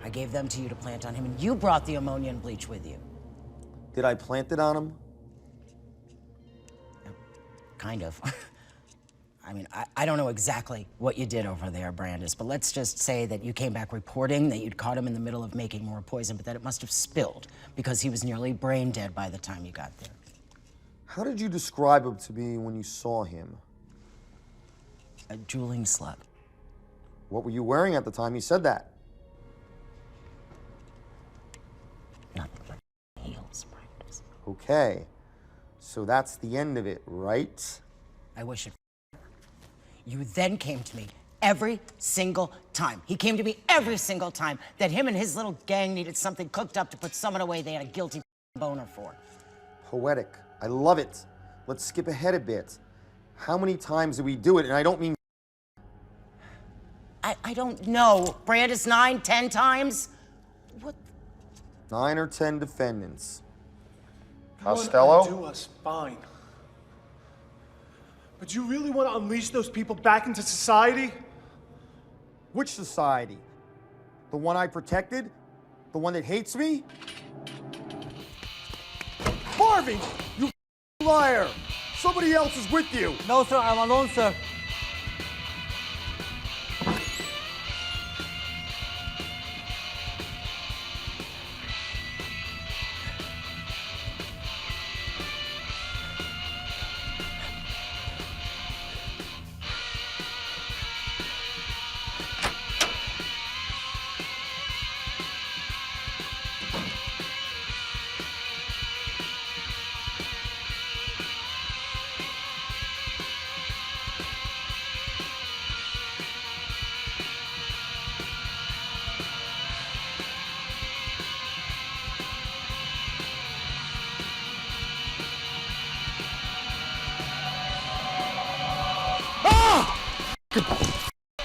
I gave them to you to plant on him, and you brought the ammonia and bleach with you. Did I plant it on him? Kind of. I mean, I don't know exactly what you did over there, Brandis, but let's just say that you came back reporting that you'd caught him in the middle of making more poison, but that it must have spilled because he was nearly brain dead by the time you got there. How did you describe him to me when you saw him? A drooling slut. What were you wearing at the time he said that? Nothing but heels, Brandis. Okay, so that's the end of it, right? I wish it. You then came to me every single time. He came to me every single time that him and his little gang needed something cooked up to put someone away they had a guilty boner for. Poetic. I love it. Let's skip ahead a bit. How many times did we do it? And I don't mean... I don't know. Brandis, 9, 10 times? What? 9 or 10 defendants. You want Costello? to undo us, fine. But you really want to unleash those people back into society? Which society? The one I protected? The one that hates me? Harvey! You liar! Somebody else is with you! No, sir, I'm alone, sir.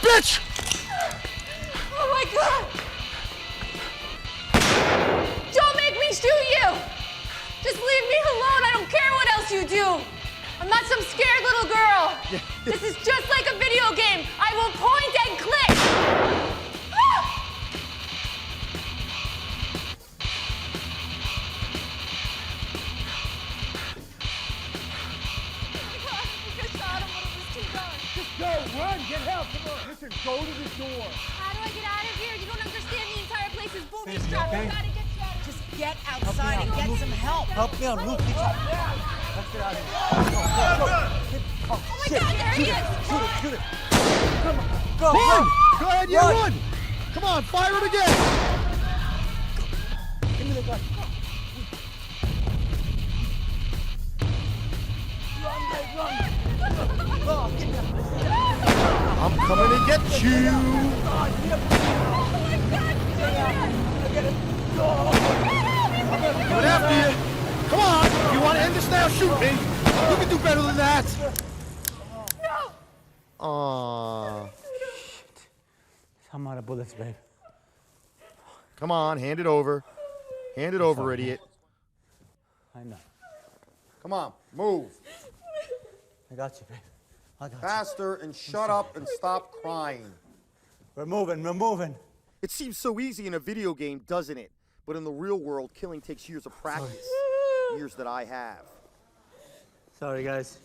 Bitch! Oh my God! Don't make me shoot you! Just leave me alone. I don't care what else you do. I'm not some scared little girl. This is just like a video game. I will point and click. Ah! Go, run, get help, come on. Listen, go to the door. How do I get out of here? You don't understand. The entire place is booby trapped. I gotta get you out of here. get outside and get some help. Help me out, move, get out. Let's get out of here. Oh my God, there he is! Shoot it. Come on, go. Run! Go ahead, yeah, run! Come on, fire it again! Give me the gun. Run. I'm coming to get you! Coming after you! Come on! If you want to end this now, shoot me! You can do better than that! Aww. I'm out of bullets, babe. Come on, hand it over. Hand it over, idiot. I know. Come on, move. I got you, babe. I got you. Faster and shut up and stop crying. We're moving. It seems so easy in a video game, doesn't it? But in the real world, killing takes years of practice. Years that I have. Sorry, guys.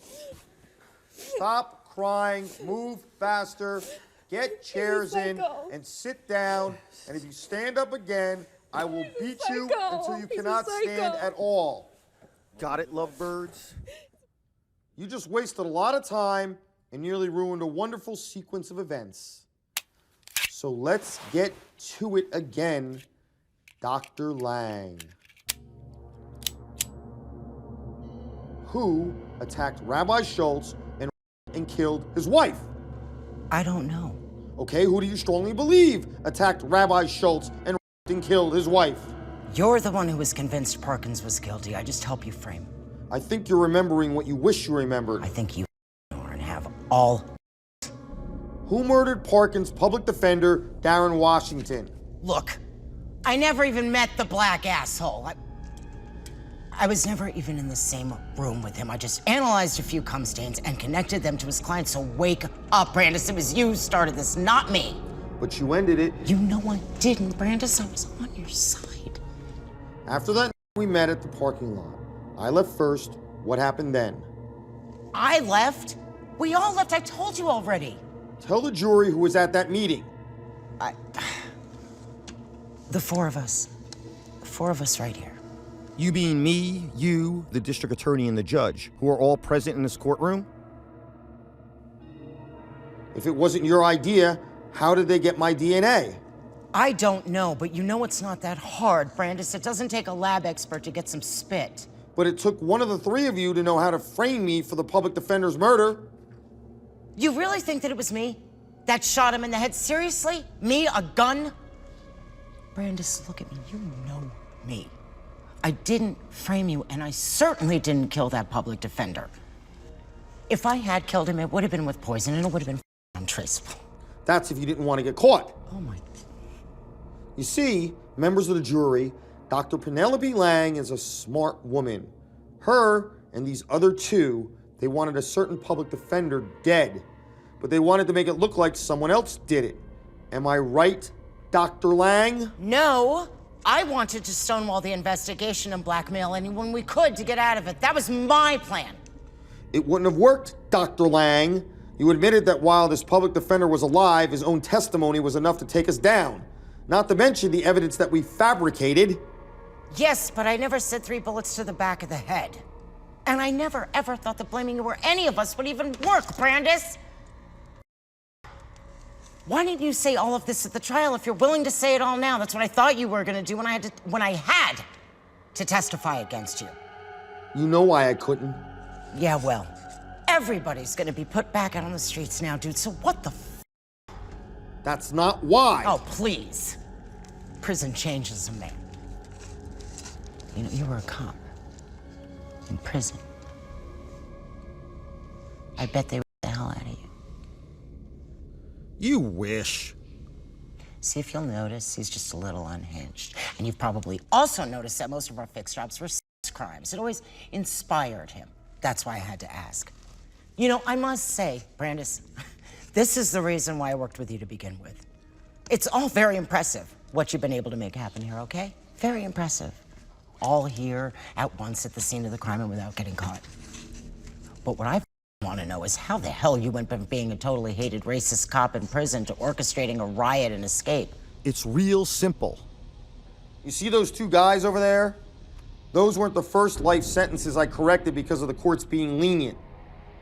Stop crying, move faster, get chairs in, and sit down. And if you stand up again, I will beat you until you cannot stand at all. Got it, lovebirds? You just wasted a lot of time and nearly ruined a wonderful sequence of events. So let's get to it again, Dr. Lang. Who attacked Rabbi Schultz and killed his wife? I don't know. Okay, who do you strongly believe attacked Rabbi Schultz and killed his wife? You're the one who was convinced Parkins was guilty. I just help you frame. I think you're remembering what you wish you remembered. I think you are and have all. Who murdered Parkins' public defender, Darren Washington? Look, I never even met the black asshole. I was never even in the same room with him. I just analyzed a few cum stains and connected them to his client. So wake up, Brandis. It was you who started this, not me. But you ended it. You know I didn't, Brandis. I was on your side. After that, we met at the parking lot. I left first. What happened then? I left? We all left. I told you already. Tell the jury who was at that meeting. The four of us. The four of us right here. You mean me, you, the district attorney, and the judge, who are all present in this courtroom? If it wasn't your idea, how did they get my DNA? I don't know, but you know it's not that hard, Brandis. It doesn't take a lab expert to get some spit. But it took one of the three of you to know how to frame me for the public defender's murder. You really think that it was me that shot him in the head? Seriously? Me, a gun? Brandis, look at me. You know me. I didn't frame you, and I certainly didn't kill that public defender. If I had killed him, it would have been with poison, and it would have been untraceable. That's if you didn't want to get caught. Oh, my. You see, members of the jury, Dr. Penelope Lang is a smart woman. Her and these other two, they wanted a certain public defender dead, but they wanted to make it look like someone else did it. Am I right, Dr. Lang? No. I wanted to stonewall the investigation and blackmail anyone we could to get out of it. That was my plan. It wouldn't have worked, Dr. Lang. You admitted that while this public defender was alive, his own testimony was enough to take us down. Not to mention the evidence that we fabricated. Yes, but I never said 3 bullets to the back of the head. And I never, ever thought that blaming you or any of us would even work, Brandis. Why didn't you say all of this at the trial if you're willing to say it all now? That's what I thought you were gonna do when I had to testify against you. You know why I couldn't. Yeah, well, everybody's gonna be put back out on the streets now, dude, so what the That's not why. Oh, please. Prison changes a man. You know, you were a cop. In prison. I bet they ripped the hell out of you. You wish. See if you'll notice, he's just a little unhinged. And you've probably also noticed that most of our fixed jobs were sex crimes. It always inspired him. That's why I had to ask. You know, I must say, Brandis, this is the reason why I worked with you to begin with. It's all very impressive, what you've been able to make happen here, okay? Very impressive. All here at once at the scene of the crime and without getting caught. But what I want to know is how the hell you went from being a totally hated racist cop in prison to orchestrating a riot and escape. It's real simple. You see those two guys over there? Those weren't the first life sentences I corrected because of the courts being lenient.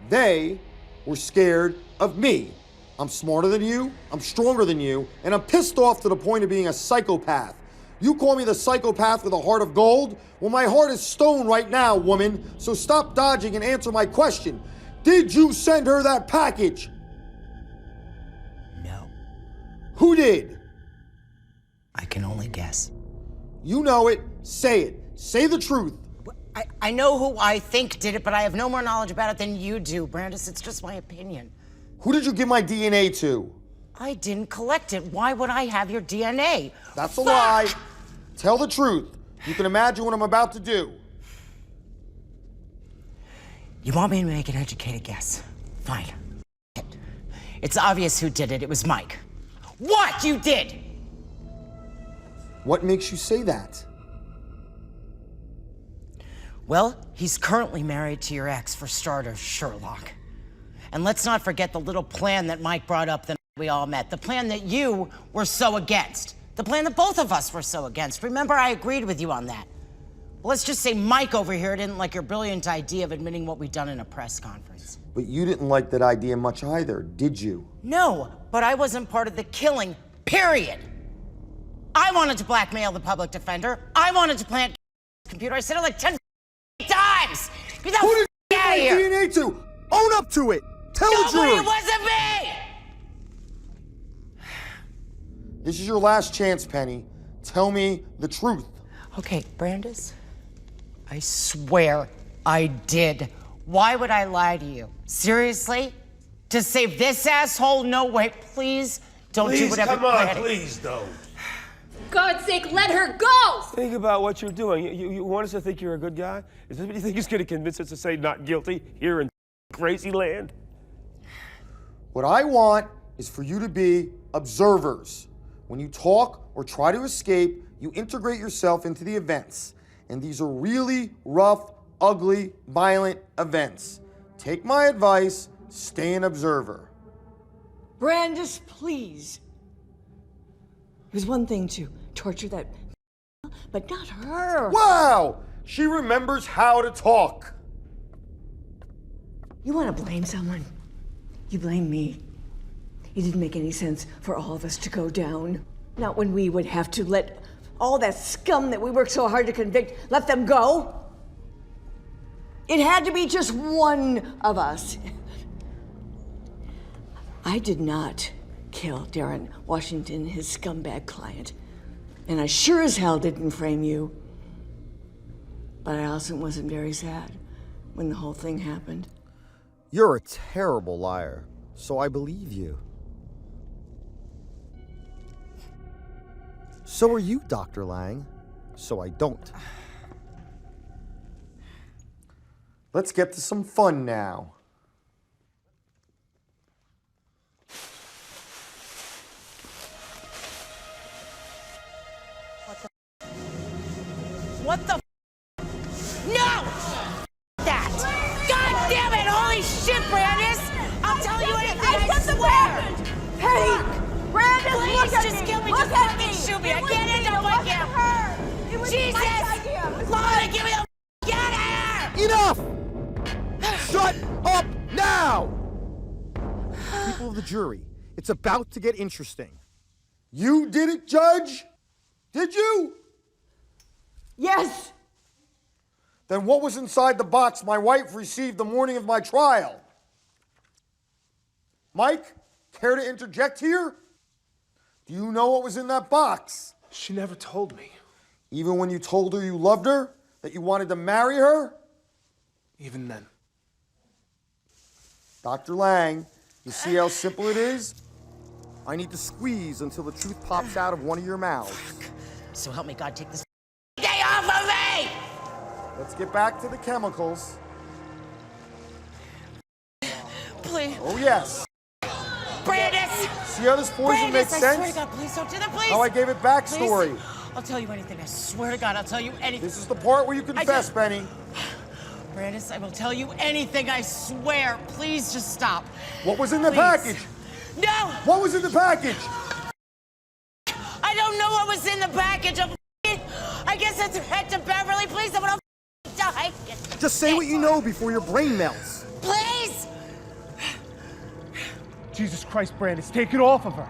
They were scared of me. I'm smarter than you, I'm stronger than you, and I'm pissed off to the point of being a psychopath. You call me the psychopath with a heart of gold? Well, my heart is stone right now, woman, so stop dodging and answer my question. Did you send her that package? No. Who did? I can only guess. You know it. Say it. Say the truth. I know who I think did it, but I have no more knowledge about it than you do, Brandis. It's just my opinion. Who did you give my DNA to? I didn't collect it. Why would I have your DNA? That's a lie. Tell the truth. You can imagine what I'm about to do. You want me to make an educated guess? Fine. It's obvious who did it. It was Mike. What? You did? What makes you say that? Well, he's currently married to your ex, for starters, Sherlock. And let's not forget the little plan that Mike brought up the night we all met. The plan that you were so against. The plan that both of us were so against. Remember, I agreed with you on that. Well, let's just say Mike over here didn't like your brilliant idea of admitting what we'd done in a press conference. But you didn't like that idea much either, did you? No, but I wasn't part of the killing, period. I wanted to blackmail the public defender. I wanted to plant the computer. I said it like 10 times. Get the Who did you out of give my here. DNA to? Own up to it. Tell the Nobody, truth. it wasn't me. This is your last chance, Penny. Tell me the truth. Okay, Brandis, I swear I did. Why would I lie to you? Seriously? To save this asshole? No way. Please don't do whatever. Come on, please don't. God's sake, let her go! Think about what you're doing. You want us to think you're a good guy? Is this what you think is going to convince us to say not guilty here in crazy land? What I want is for you to be observers. When you talk or try to escape, you integrate yourself into the events. And these are really rough, ugly, violent events. Take my advice, stay an observer. Brandis, please. It was one thing to torture that, but not her. Wow! She remembers how to talk. You want to blame someone? You blame me. It didn't make any sense for all of us to go down. Not when we would have to let all that scum that we worked so hard to convict, let them go. It had to be just one of us. I did not kill Darren Washington, his scumbag client. And I sure as hell didn't frame you. But I also wasn't very sad when the whole thing happened. You're a terrible liar, so I believe you. So are you, Dr. Lang, so I don't. Let's get to some fun now. What the No! That! God damn it! Holy shit, Brandis! I'll tell you anything, I swear! Penny! Brandis, Please, look at just me! kill me, Look just at fucking me! shoot me! I It was can't me, end it up like wasn't him! her! It was Jesus! Mike's idea! It was Lana, Mike. give me the out of here! Enough! Shut up now! People of the jury, it's about to get interesting. You did it, Judge? Did you? Yes! Then what was inside the box my wife received the morning of my trial? Mike, care to interject here? Do you know what was in that box? She never told me. Even when you told her you loved her, that you wanted to marry her? Even then. Dr. Lang, you see how simple it is? I need to squeeze until the truth pops out of one of your mouths. So help me God, take this day off of me! Let's get back to the chemicals. Please. Oh, yes. Brandis! See how this poison Brandis, makes I sense? swear to God, please don't do that, please! How I gave it backstory. Please. I'll tell you anything. I swear to God, I'll tell you anything. This is the part where you confess, Benny. Brandis, I will tell you anything, I swear. Please just stop. What was in the Please. package? No! What was in the package? I don't know what was in the package. is a threat to Beverly. Please, someone will die. Just say what you know before your brain melts. Please! Jesus Christ, Brandis, take it off of her.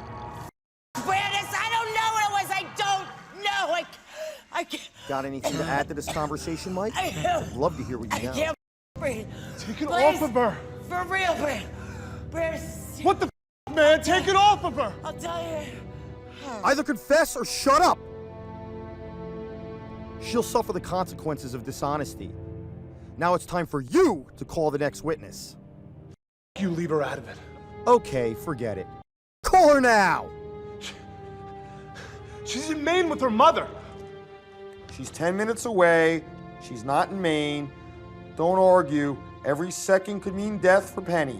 Brandis, I don't know what it was. I don't know. I can't. Got anything to add to this conversation, Mike? I'd love to hear what you know. I can't breathe. Take it Please. off of her. For real, Brandis. What the man? Take it off of her. I'll tell you. Either confess or shut up. She'll suffer the consequences of dishonesty. Now it's time for you to call the next witness. You leave her out of it. Okay, forget it. Call her now! She's in Maine with her mother. She's 10 minutes away. She's not in Maine. Don't argue. Every second could mean death for Penny.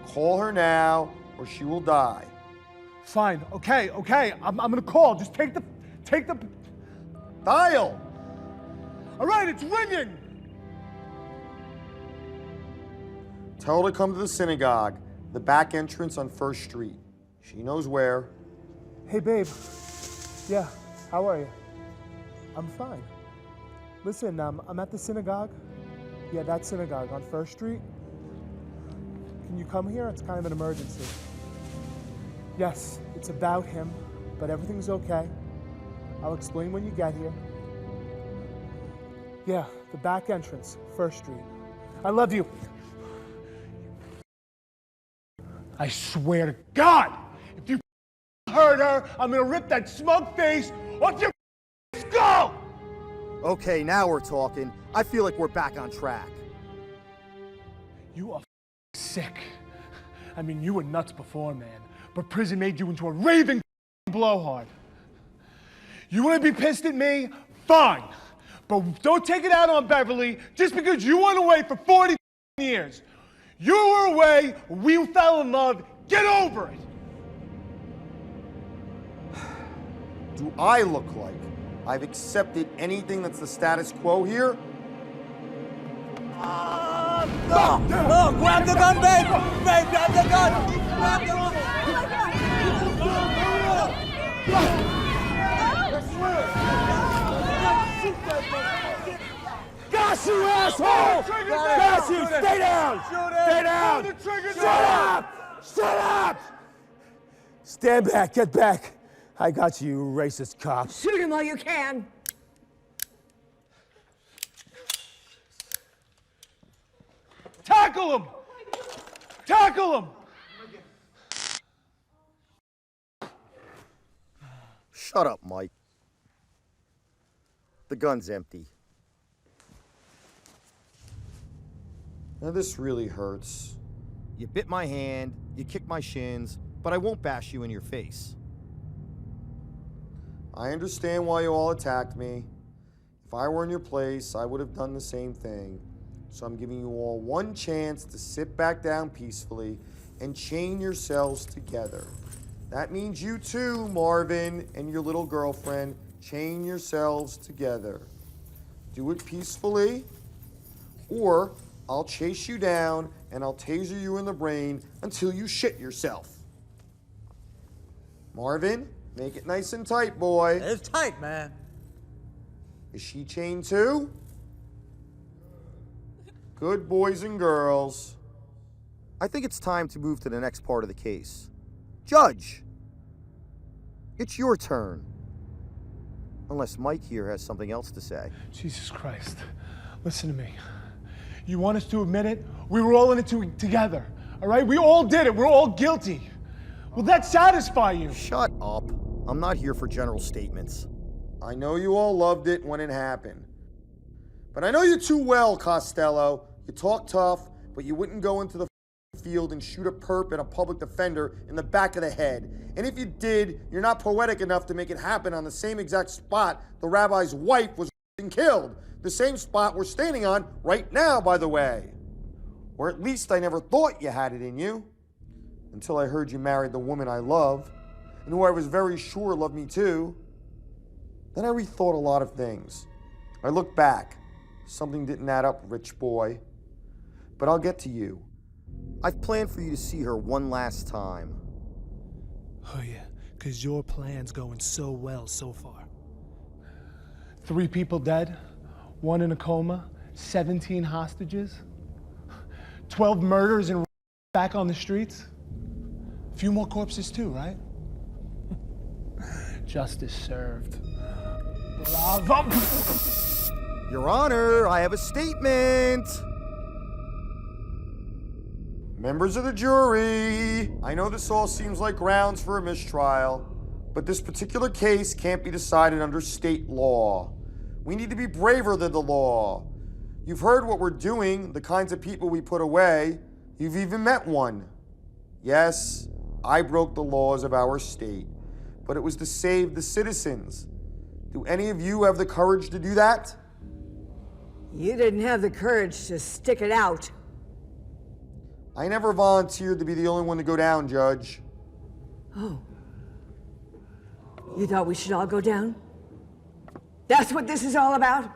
Call her now, or she will die. Fine, okay. I'm gonna call. Just take the... Dial! All right, it's ringing! Tell her to come to the synagogue, the back entrance on 1st Street. She knows where. Hey, babe. Yeah, how are you? I'm fine. Listen, I'm at the synagogue. Yeah, that synagogue on 1st Street. Can you come here? It's kind of an emergency. Yes, it's about him, but everything's okay. I'll explain when you get here. Yeah, the back entrance, 1st Street. I love you. I swear to God, if you hurt her, I'm gonna rip that smug face off your skull! Okay, now we're talking. I feel like we're back on track. You are sick. I mean, you were nuts before, man, but prison made you into a raving blowhard. You wanna be pissed at me? Fine. But don't take it out on Beverly just because you went away for 40 years. You were away, we fell in love, get over it! Do I look like I've accepted anything that's the status quo here? Oh, grab the gun, babe! Babe, grab the gun! Grab the gun! Got you, asshole! Got you! Stay down! Stay down! Shut up! Shut up! Stand back, get back. I got you, you racist cop. Shoot him while you can. Tackle him! Tackle him! Shut up, Mike. The gun's empty. Now this really hurts. You bit my hand, you kicked my shins, but I won't bash you in your face. I understand why you all attacked me. If I were in your place, I would have done the same thing. So I'm giving you all one chance to sit back down peacefully and chain yourselves together. That means you too, Marvin, and your little girlfriend, chain yourselves together. Do it peacefully, or I'll chase you down and I'll taser you in the brain until you shit yourself. Marvin, make it nice and tight, boy. It's tight, man. Is she chained too? Good boys and girls. I think it's time to move to the next part of the case. Judge, it's your turn. Unless Mike here has something else to say. Jesus Christ. Listen to me. You want us to admit it? We were all in it together, all right? We all did it. We're all guilty. Will that satisfy you? Shut up. I'm not here for general statements. I know you all loved it when it happened. But I know you too well, Costello. You talk tough, but you wouldn't go into the field and shoot a perp and a public defender in the back of the head. And if you did, you're not poetic enough to make it happen on the same exact spot the rabbi's wife was killed. The same spot we're standing on right now, by the way. Or at least I never thought you had it in you. Until I heard you married the woman I love, and who I was very sure loved me too. Then I rethought a lot of things. I looked back. Something didn't add up, rich boy. But I'll get to you. I've planned for you to see her one last time. Oh yeah, because your plan's going so well so far. 3 people dead, 1 in a coma, 17 hostages, 12 murders and back on the streets. A few more corpses too, right? Justice served. Bravo! Your Honor, I have a statement. Members of the jury, I know this all seems like grounds for a mistrial, but this particular case can't be decided under state law. We need to be braver than the law. You've heard what we're doing, the kinds of people we put away. You've even met one. Yes, I broke the laws of our state, but it was to save the citizens. Do any of you have the courage to do that? You didn't have the courage to stick it out. I never volunteered to be the only one to go down, Judge. Oh. You thought we should all go down? That's what this is all about?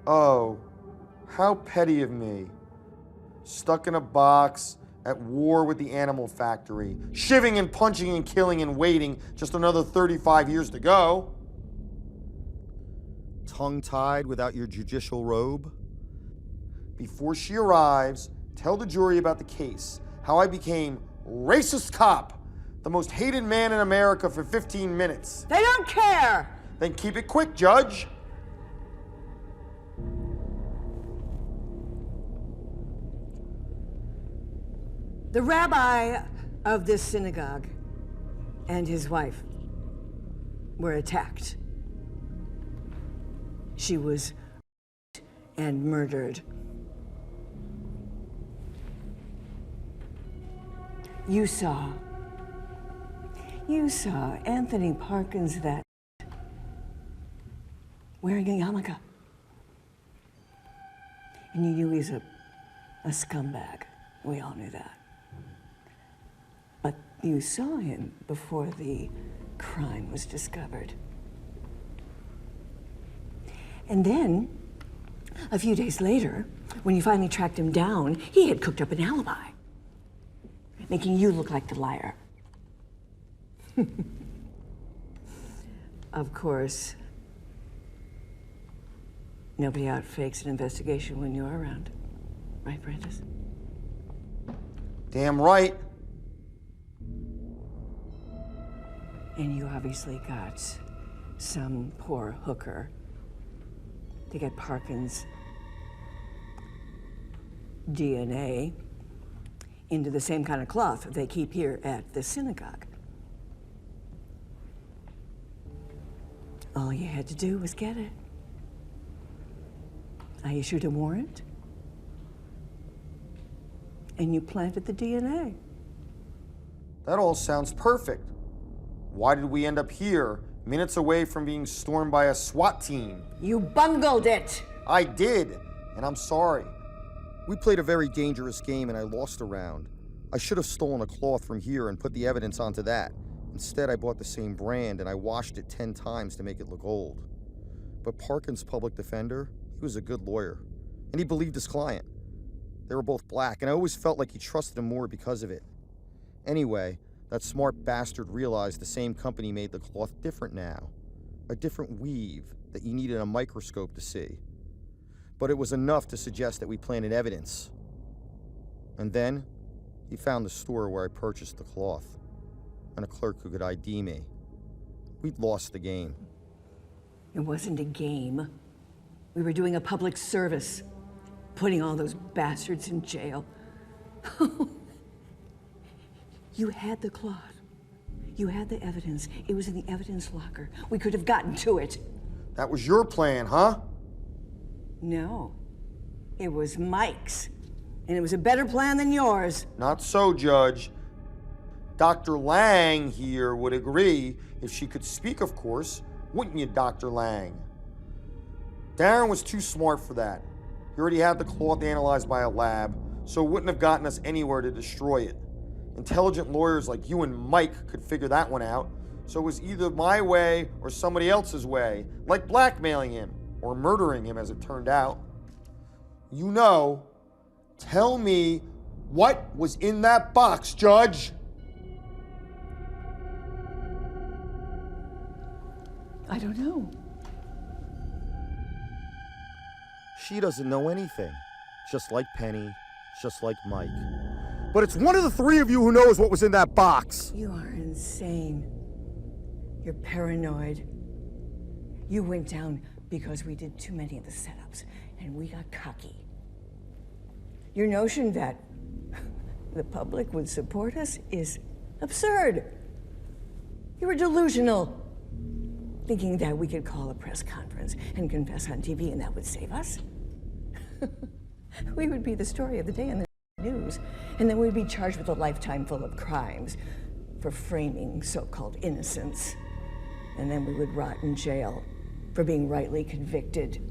Oh, how petty of me. Stuck in a box, at war with the animal factory, shivving and punching and killing and waiting just another 35 years to go. Tongue-tied without your judicial robe? Before she arrives, tell the jury about the case, how I became racist cop, the most hated man in America for 15 minutes. They don't care! Then keep it quick, Judge. The rabbi of this synagogue and his wife were attacked. She was and murdered. You saw Anthony Parkins that wearing a yarmulke. And you knew he was a scumbag. We all knew that. But you saw him before the crime was discovered. And then, a few days later, when you finally tracked him down, he had cooked up an alibi, making you look like the liar. Of course, nobody outfakes an investigation when you're around. Right, Brandis? Damn right. And you obviously got some poor hooker to get Parkins' DNA into the same kind of cloth they keep here at the synagogue. All you had to do was get it. I issued a warrant, and you planted the DNA. That all sounds perfect. Why did we end up here, minutes away from being stormed by a SWAT team? You bungled it! I did, and I'm sorry. We played a very dangerous game and I lost a round. I should have stolen a cloth from here and put the evidence onto that. Instead, I bought the same brand and I washed it 10 times to make it look old. But Parkins' public defender, he was a good lawyer, and he believed his client. They were both black, and I always felt like he trusted him more because of it. Anyway, that smart bastard realized the same company made the cloth different now. A different weave that you needed a microscope to see. But it was enough to suggest that we planted evidence. And then, he found the store where I purchased the cloth, and a clerk who could ID me. We'd lost the game. It wasn't a game. We were doing a public service, putting all those bastards in jail. You had the cloth. You had the evidence. It was in the evidence locker. We could have gotten to it. That was your plan, huh? No. It was Mike's. And it was a better plan than yours. Not so, Judge. Dr. Lang here would agree, if she could speak, of course, wouldn't you, Dr. Lang? Darren was too smart for that. He already had the cloth analyzed by a lab, so it wouldn't have gotten us anywhere to destroy it. Intelligent lawyers like you and Mike could figure that one out, so it was either my way or somebody else's way, like blackmailing him, or murdering him as it turned out. You know, tell me what was in that box, Judge? I don't know. She doesn't know anything. Just like Penny, just like Mike. But it's one of the three of you who knows what was in that box. You are insane. You're paranoid. You went down because we did too many of the setups, and we got cocky. Your notion that the public would support us is absurd. You were delusional, thinking that we could call a press conference and confess on TV and that would save us. We would be the story of the day in the news, and then we'd be charged with a lifetime full of crimes for framing so-called innocence. And then we would rot in jail for being rightly convicted.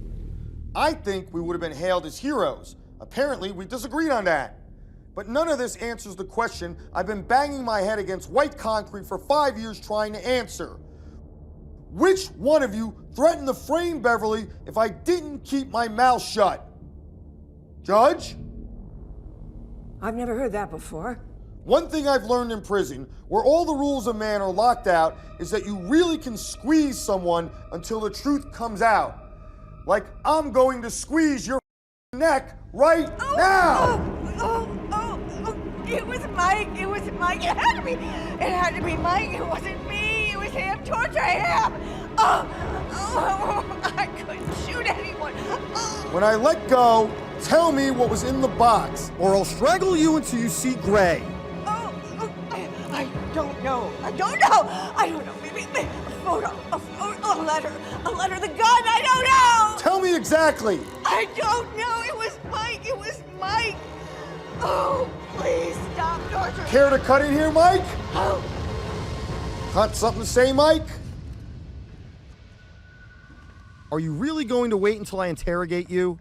I think we would have been hailed as heroes. Apparently, we disagreed on that. But none of this answers the question I've been banging my head against white concrete for 5 years trying to answer. Which one of you threatened to frame Beverly if I didn't keep my mouth shut? Judge? I've never heard that before. One thing I've learned in prison, where all the rules of man are locked out, is that you really can squeeze someone until the truth comes out. Like I'm going to squeeze your neck right now! It was Mike. It was Mike. It had to be. It had to be Mike. It wasn't me. It was him. Torture him. I couldn't shoot anyone. When I let go, tell me what was in the box, or I'll strangle you until you see gray. I don't know. I don't know. Maybe a photo, a letter, the gun. I don't know. Tell me exactly. I don't know. It was Mike. It was Mike. Oh, please stop torturing. Care to cut in here, Mike? Oh. Got something to say, Mike? Are you really going to wait until I interrogate you?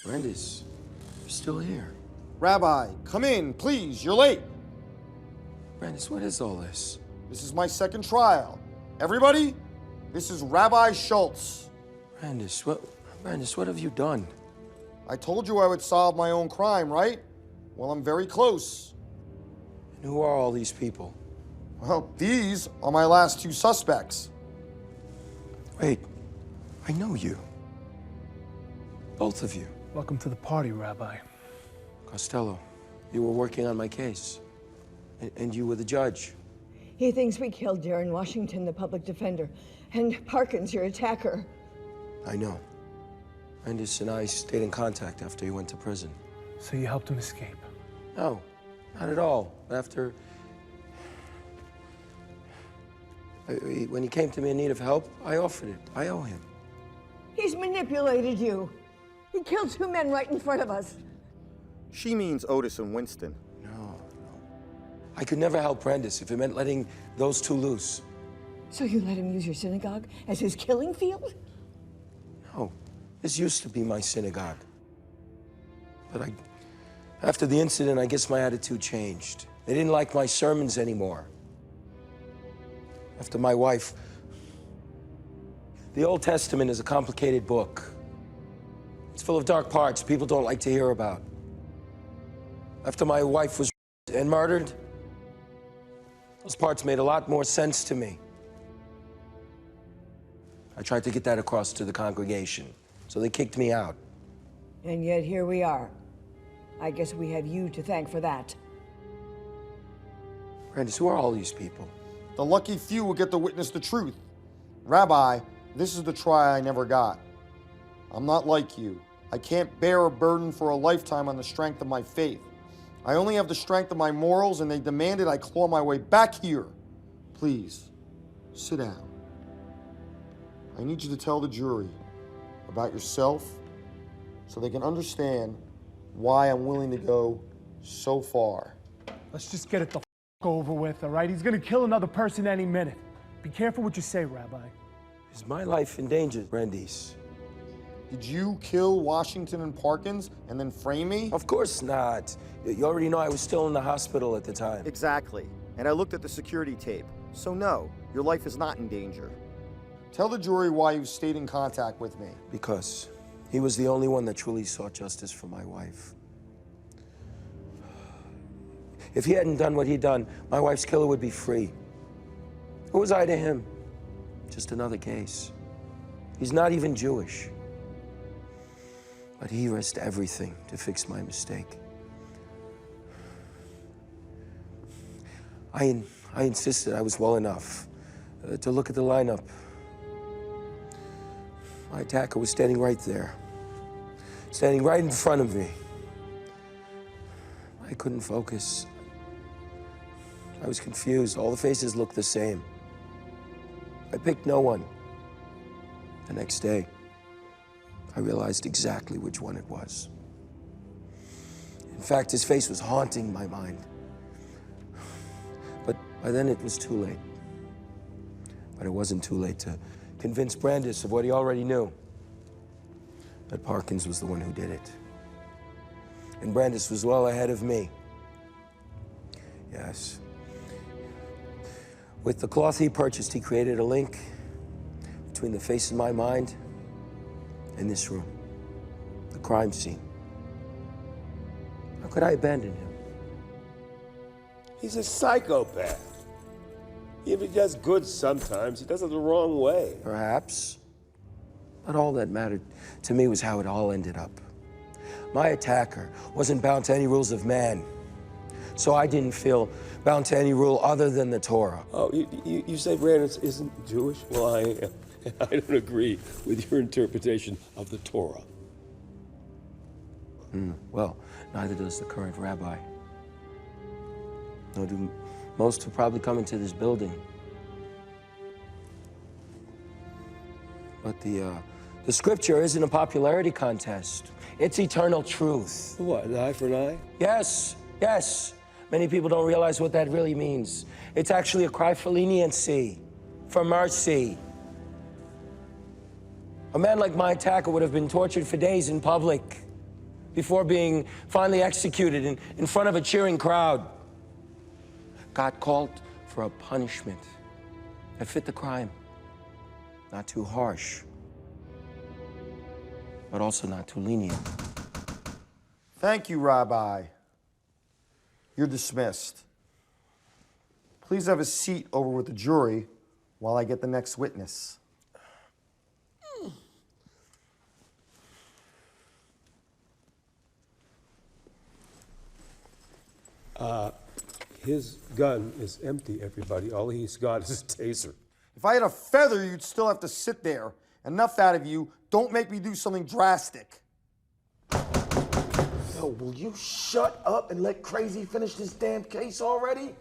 Brandis, you're still here. Rabbi, come in, please. You're late. Brandis, what is all this? This is my second trial. Everybody, this is Rabbi Schultz. Brandis, what have you done? I told you I would solve my own crime, right? Well, I'm very close. And who are all these people? Well, these are my last two suspects. Wait, I know you. Both of you. Welcome to the party, Rabbi. Costello, you were working on my case. And you were the judge. He thinks we killed Darren Washington, the public defender, and Parkins, your attacker. I know. Brandis and I stayed in contact after he went to prison. So you helped him escape? No, not at all. After... when he came to me in need of help, I offered it. I owe him. He's manipulated you. He killed two men right in front of us. She means Otis and Winston. No. I could never help Brandis if it meant letting those two loose. So you let him use your synagogue as his killing field? No. This used to be my synagogue. But after the incident, I guess my attitude changed. They didn't like my sermons anymore. After my wife... The Old Testament is a complicated book. It's full of dark parts people don't like to hear about. After my wife was and murdered, those parts made a lot more sense to me. I tried to get that across to the congregation, so they kicked me out. And yet here we are. I guess we have you to thank for that. Brandis, who are all these people? The lucky few will get to witness the truth. Rabbi, this is the trial I never got. I'm not like you. I can't bear a burden for a lifetime on the strength of my faith. I only have the strength of my morals, and they demanded I claw my way back here. Please, sit down. I need you to tell the jury about yourself so they can understand why I'm willing to go so far. Let's just get it the over with, all right? He's gonna kill another person any minute. Be careful what you say, Rabbi. Is my life in danger, Brandis? Did you kill Washington and Parkins and then frame me? Of course not. You already know I was still in the hospital at the time. Exactly. And I looked at the security tape. So no, your life is not in danger. Tell the jury why you stayed in contact with me. Because he was the only one that truly sought justice for my wife. If he hadn't done what he'd done, my wife's killer would be free. Who was I to him? Just another case. He's not even Jewish. But he risked everything to fix my mistake. I insisted I was well enough to look at the lineup. My attacker was standing right there, standing right in front of me. I couldn't focus. I was confused. All the faces looked the same. I picked no one. The next day, I realized exactly which one it was. In fact, his face was haunting my mind. But by then it was too late. But it wasn't too late to convince Brandis of what he already knew. That Parkins was the one who did it. And Brandis was well ahead of me. Yes. With the cloth he purchased, he created a link between the face in my mind and this room, the crime scene. How could I abandon him? He's a psychopath. If he does good sometimes, he does it the wrong way. Perhaps. But all that mattered to me was how it all ended up. My attacker wasn't bound to any rules of man, so I didn't feel bound to any rule other than the Torah. Oh, you say Brandis isn't Jewish? Well, I am. I don't agree with your interpretation of the Torah. Well, neither does the current rabbi. Nor do most who probably come into this building. But the scripture isn't a popularity contest. It's eternal truth. What, an eye for an eye? Yes, yes. Many people don't realize what that really means. It's actually a cry for leniency, for mercy. A man like my attacker would have been tortured for days in public before being finally executed in front of a cheering crowd. God called for a punishment that fit the crime. Not too harsh, but also not too lenient. Thank you, Rabbi. You're dismissed. Please have a seat over with the jury while I get the next witness. His gun is empty, everybody. All he's got is a taser. If I had a feather, you'd still have to sit there. Enough out of you. Don't make me do something drastic. Yo, will you shut up and let Crazy finish this damn case already?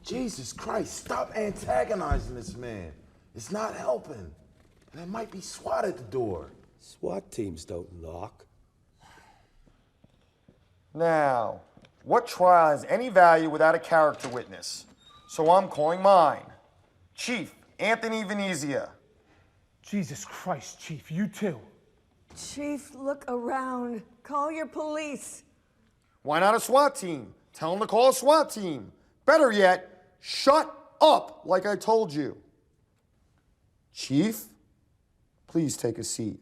Jesus Christ, stop antagonizing this man. It's not helping. And there might be SWAT at the door. SWAT teams don't knock. Now, what trial has any value without a character witness? So I'm calling mine. Chief Anthony Venezia. Jesus Christ, Chief, you too. Chief, look around. Call your police. Why not a SWAT team? Tell them to call a SWAT team. Better yet, shut up like I told you. Chief, please take a seat.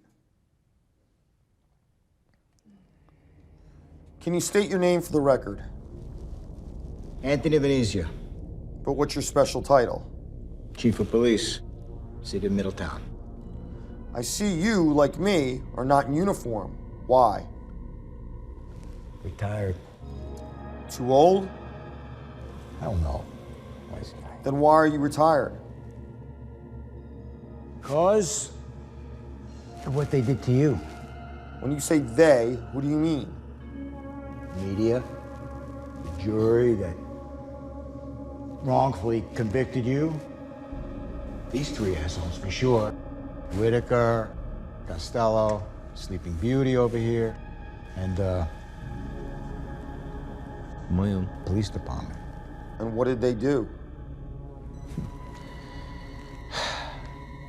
Can you state your name for the record? Anthony Venezia. But what's your special title? Chief of Police, City of Middletown. I see you, like me, are not in uniform. Why? Retired. Too old? I don't know. Nice guy. Then why are you retired? Because of what they did to you. When you say they, who do you mean? Media, the jury that wrongfully convicted you. These three assholes for sure. Whitaker, Costello, Sleeping Beauty over here, and my own police department. And what did they do?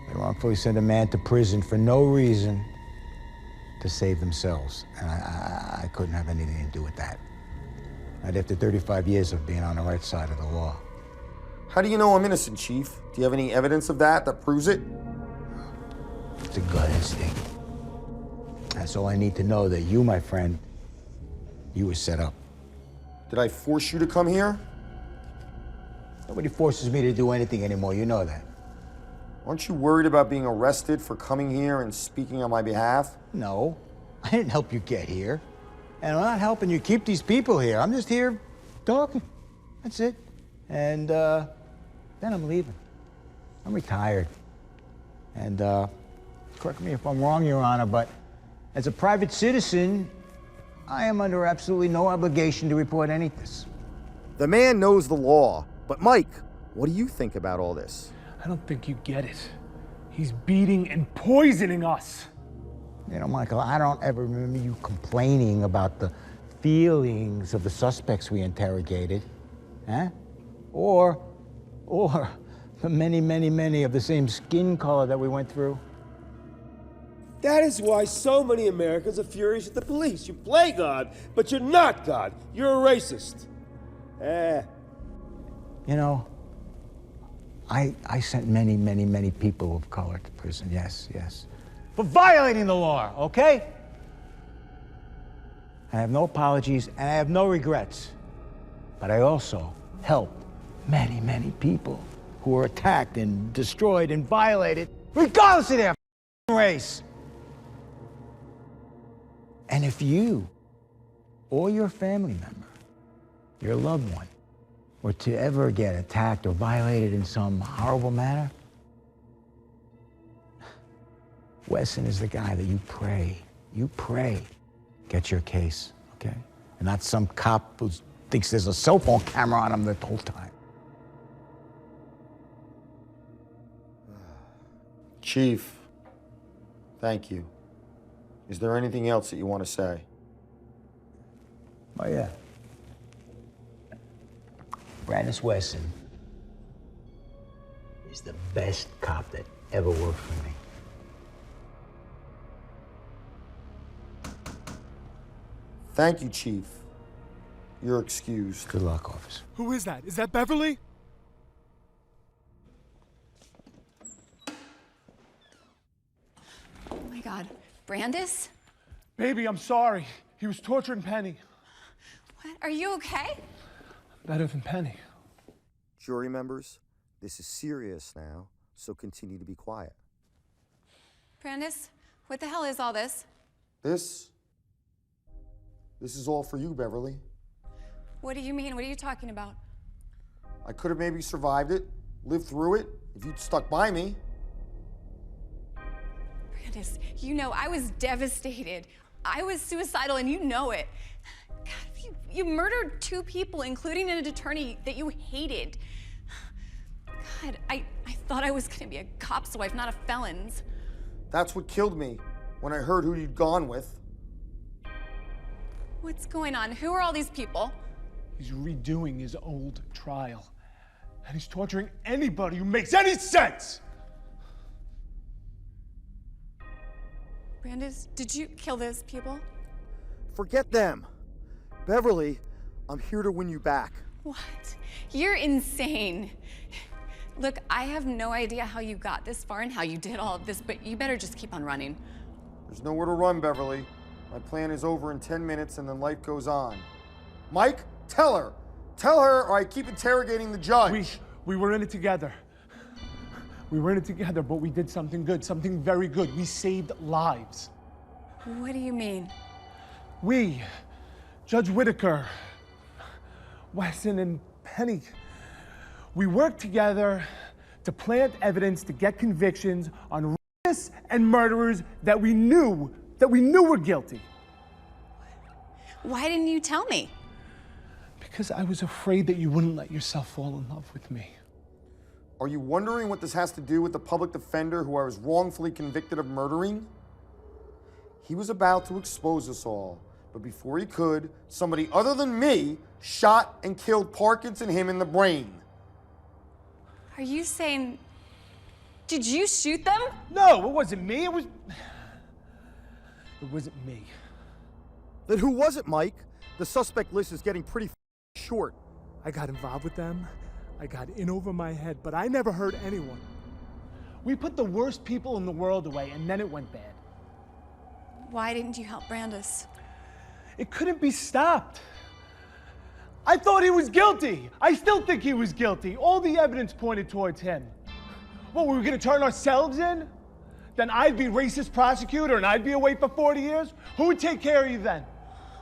They wrongfully sent a man to prison for no reason to save themselves. And I couldn't have anything to do with that. Not after 35 years of being on the right side of the law. How do you know I'm innocent, Chief? Do you have any evidence of that proves it? It's a gut instinct. That's all I need to know, that you, my friend, you were set up. Did I force you to come here? Nobody forces me to do anything anymore, you know that. Aren't you worried about being arrested for coming here and speaking on my behalf? No, I didn't help you get here. And I'm not helping you keep these people here. I'm just here talking. That's it. And then I'm leaving. I'm retired. And correct me if I'm wrong, Your Honor, but as a private citizen, I am under absolutely no obligation to report any of this. The man knows the law. But Mike, what do you think about all this? I don't think you get it. He's beating and poisoning us. You know, Michael, I don't ever remember you complaining about the feelings of the suspects we interrogated, huh? Or the many of the same skin color that we went through. That is why so many Americans are furious at the police. You play God, but you're not God. You're a racist. You know, I sent many people of color to prison, yes. For violating the law, okay? I have no apologies and I have no regrets. But I also helped many people who were attacked and destroyed and violated, regardless of their race. And if you or your family member, your loved one, were to ever get attacked or violated in some horrible manner, Wesson is the guy that you pray get your case, okay? And not some cop who thinks there's a cell phone camera on him the whole time. Chief, thank you. Is there anything else that you want to say? Oh, yeah. Brandis Wesson is the best cop that ever worked for me. Thank you, Chief. You're excused. Good luck, officer. Who is that? Is that Beverly? Oh my God. Brandis? Baby, I'm sorry. He was torturing Penny. What? Are you okay? Better than Penny. Jury members, this is serious now, so continue to be quiet. Brandis, what the hell is all this? This is all for you, Beverly. What do you mean? What are you talking about? I could have maybe survived it, lived through it, if you'd stuck by me. Brandis, you know, I was devastated. I was suicidal, and you know it. God, you murdered 2 people, including an attorney that you hated. God, I thought I was gonna be a cop's wife, not a felon's. That's what killed me, when I heard who you'd gone with. What's going on? Who are all these people? He's redoing his old trial. And he's torturing anybody who makes any sense! Brandis, did you kill those people? Forget them. Beverly, I'm here to win you back. What? You're insane. Look, I have no idea how you got this far and how you did all of this, but you better just keep on running. There's nowhere to run, Beverly. My plan is over in 10 minutes and then life goes on. Mike, tell her. Tell her or I keep interrogating the judge. We were in it together. We were in it together, but we did something good, something very good. We saved lives. What do you mean? We, Judge Whitaker, Wesson, and Penny, we worked together to plant evidence to get convictions on rapists and murderers that we knew were guilty. Why didn't you tell me? Because I was afraid that you wouldn't let yourself fall in love with me. Are you wondering what this has to do with the public defender who I was wrongfully convicted of murdering? He was about to expose us all, but before he could, somebody other than me shot and killed Parkins and him in the brain. Are you saying, did you shoot them? No, it wasn't me. It wasn't me. Then who was it, Mike? The suspect list is getting pretty short. I got involved with them. I got in over my head, but I never hurt anyone. We put the worst people in the world away, and then it went bad. Why didn't you help Brandis? It couldn't be stopped. I thought he was guilty. I still think he was guilty. All the evidence pointed towards him. What, were we gonna turn ourselves in? Then I'd be racist prosecutor and I'd be away for 40 years? Who would take care of you then?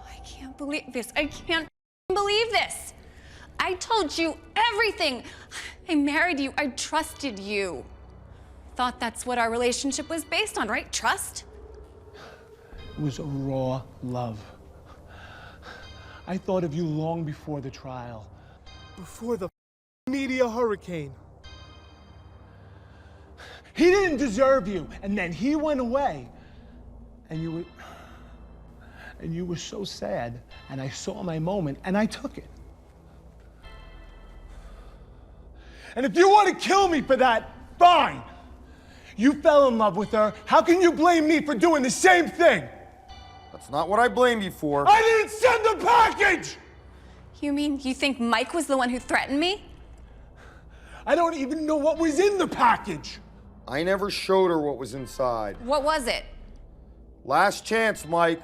I can't believe this. I can't believe this. I told you everything. I married you. I trusted you. Thought that's what our relationship was based on, right? Trust? It was a raw love. I thought of you long before the trial, before the media hurricane. He didn't deserve you, and then he went away. And you were so sad, and I saw my moment, and I took it. And if you want to kill me for that, fine. You fell in love with her. How can you blame me for doing the same thing? That's not what I blame you for. I didn't send the package! You mean you think Mike was the one who threatened me? I don't even know what was in the package. I never showed her what was inside. What was it? Last chance, Mike.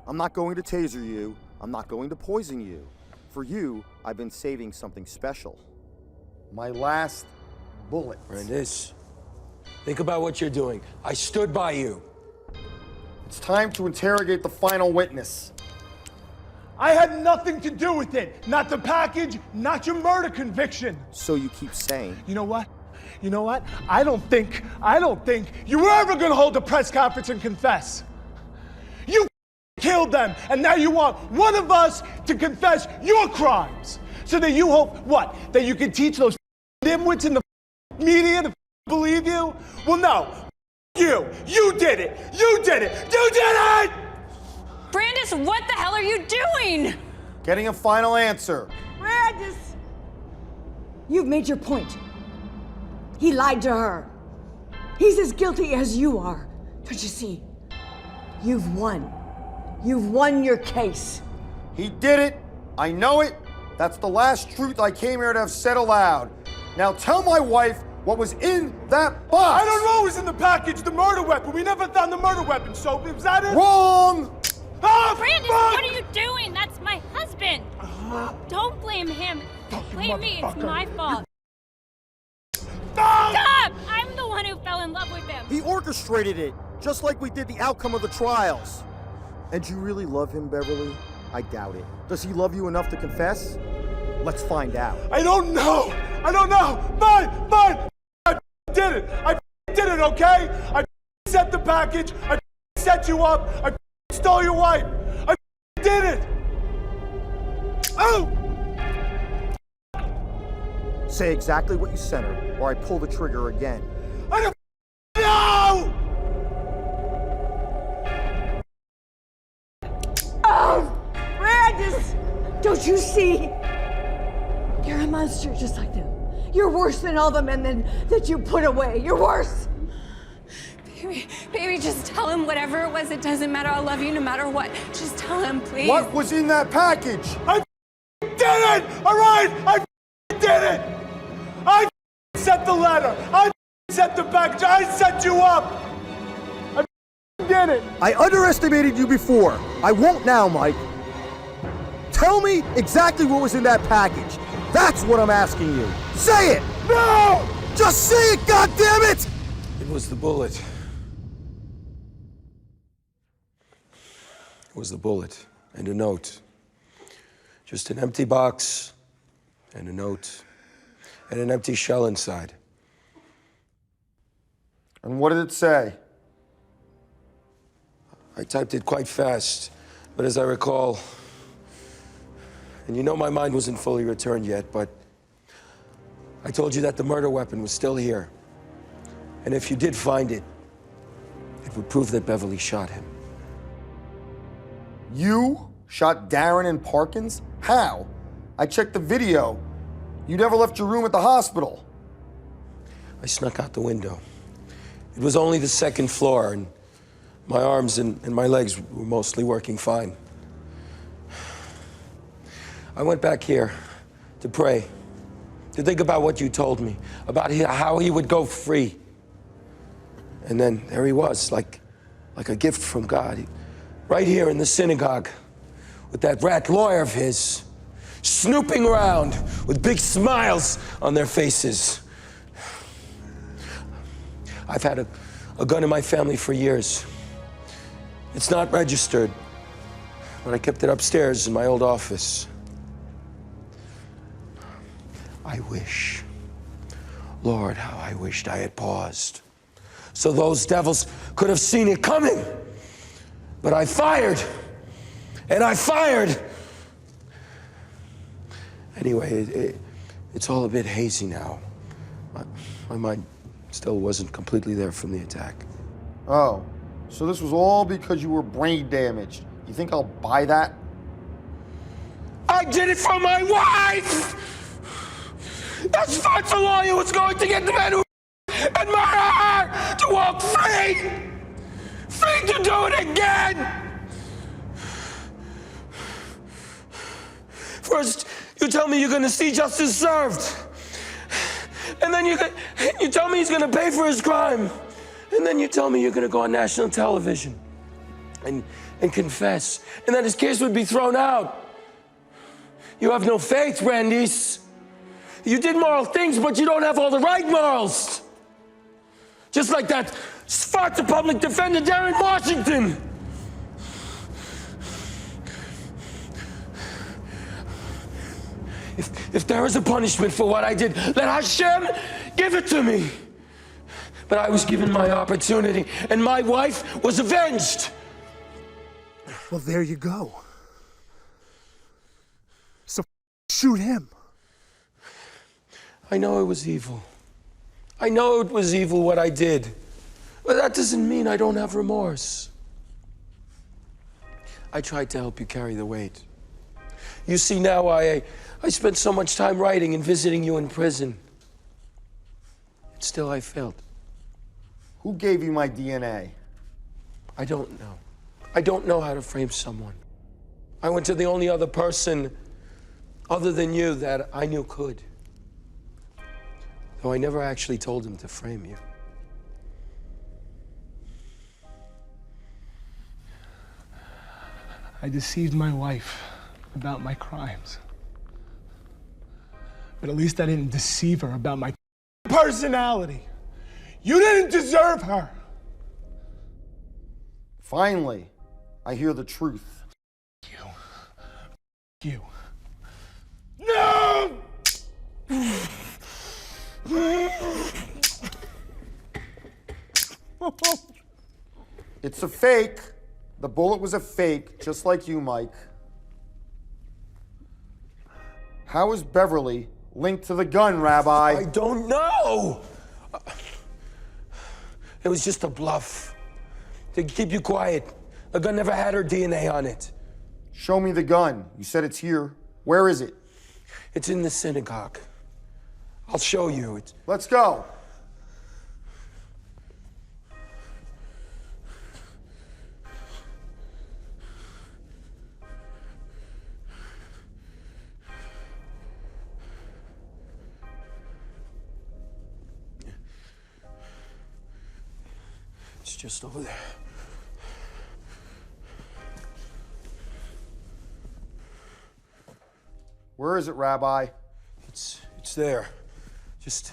I'm not going to taser you. I'm not going to poison you. For you, I've been saving something special. My last bullet. Brandis, think about what you're doing. I stood by you. It's time to interrogate the final witness. I had nothing to do with it. Not the package, not your murder conviction. So you keep saying. You know what? You know what? I don't think you were ever gonna hold a press conference and confess. You killed them, and now you want one of us to confess your crimes. So that you hope, what? That you can teach those dimwits in the media to believe you? Well, no. You did it. You did it. You did it! Brandis, what the hell are you doing? Getting a final answer. Brandis! You've made your point. He lied to her. He's as guilty as you are. Don't you see? You've won. You've won your case. He did it. I know it. That's the last truth I came here to have said aloud. Now tell my wife what was in that box. I don't know what was in the package, the murder weapon. We never found the murder weapon, so was that it? Wrong! Ah, Brandis, fuck! what are you doing? That's my husband. Don't blame him. Blame me. It's my fault. Stop! I'm the one who fell in love with him. He orchestrated it, just like we did the outcome of the trials. And you really love him, Beverly? I doubt it. Does he love you enough to confess? Let's find out. I don't know. Fine. I did it. I did it, okay? I set the package. I set you up. I stole your wife. I did it. Oh! Say exactly what you sent her, or I pull the trigger again. I don't know! Oh! Brandis! Don't you see? You're a monster just like them. You're worse than all the men that you put away. You're worse. Baby, just tell him whatever it was. It doesn't matter. I'll love you no matter what. Just tell him, please. What was in that package? I did it! All right? I did it! I set the letter. I set the package. I set you up. I did it. I underestimated you before. I won't now, Mike. Tell me exactly what was in that package. That's what I'm asking you. Say it! No! Just say it, goddammit! It was the bullet. It was the bullet and a note. Just an empty box and a note and an empty shell inside. And what did it say? I typed it quite fast, but as I recall, and you know my mind wasn't fully returned yet, but I told you that the murder weapon was still here. And if you did find it, it would prove that Beverly shot him. You shot Darren and Parkins? How? I checked the video. You never left your room at the hospital. I snuck out the window. It was only the second floor, and my arms and my legs were mostly working fine. I went back here to pray, to think about what you told me, about how he would go free. And then there he was, like a gift from God, right here in the synagogue, with that rat lawyer of his, snooping around with big smiles on their faces. I've had a gun in my family for years. It's not registered, but I kept it upstairs in my old office. I wish, Lord, how I wished I had paused, so those devils could have seen it coming. But I fired, and I fired. Anyway, it's all a bit hazy now. My mind still wasn't completely there from the attack. Oh, so this was all because you were brain damaged. You think I'll buy that? I did it for my wife! That's what the lawyer was going to get the man who and murder her to walk free! Free to do it again! First, you tell me you're gonna see justice served. And then you tell me he's gonna pay for his crime. And then you tell me you're gonna go on national television and confess. And that his case would be thrown out. You have no faith, Brandeis. You did moral things, but you don't have all the right morals. Just like that Sparta public defender there in Washington. If there is a punishment for what I did, let Hashem give it to me. But I was given my opportunity, and my wife was avenged. Well, there you go. So shoot him. I know it was evil. I know it was evil what I did. But that doesn't mean I don't have remorse. I tried to help you carry the weight. You see, now I spent so much time writing and visiting you in prison. And still I failed. Who gave you my DNA? I don't know. I don't know how to frame someone. I went to the only other person other than you that I knew could. Though I never actually told him to frame you. I deceived my wife about my crimes. But at least I didn't deceive her about my personality. You didn't deserve her. Finally, I hear the truth. You. No! It's a fake. The bullet was a fake, just like you, Mike. How is Beverly linked to the gun, Rabbi? I don't know! It was just a bluff. To keep you quiet. The gun never had her DNA on it. Show me the gun. You said it's here. Where is it? It's in the synagogue. I'll show you. Let's go. It's just over there. Where is it, Rabbi? It's there. Just,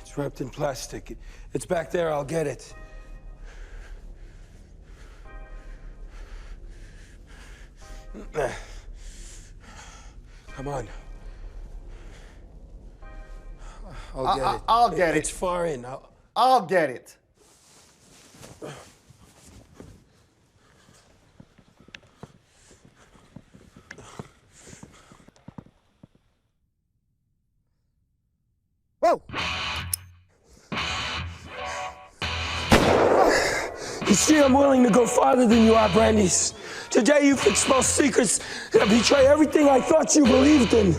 it's wrapped in plastic. It's back there, I'll get it. Come on. I'll get it. I'll get it. It's far in. I'll get it. Whoa! You see, I'm willing to go farther than you are, Brandeis. Today you've exposed secrets that betray everything I thought you believed in.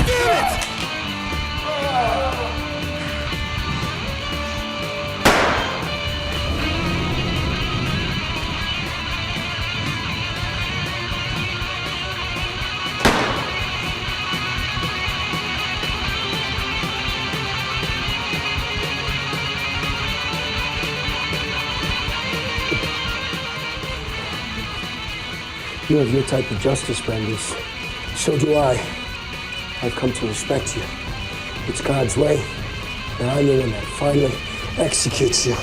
damn it! You have your type of justice, Brandis. So do I. I've come to respect you. It's God's way, and I'm the one that finally executes you.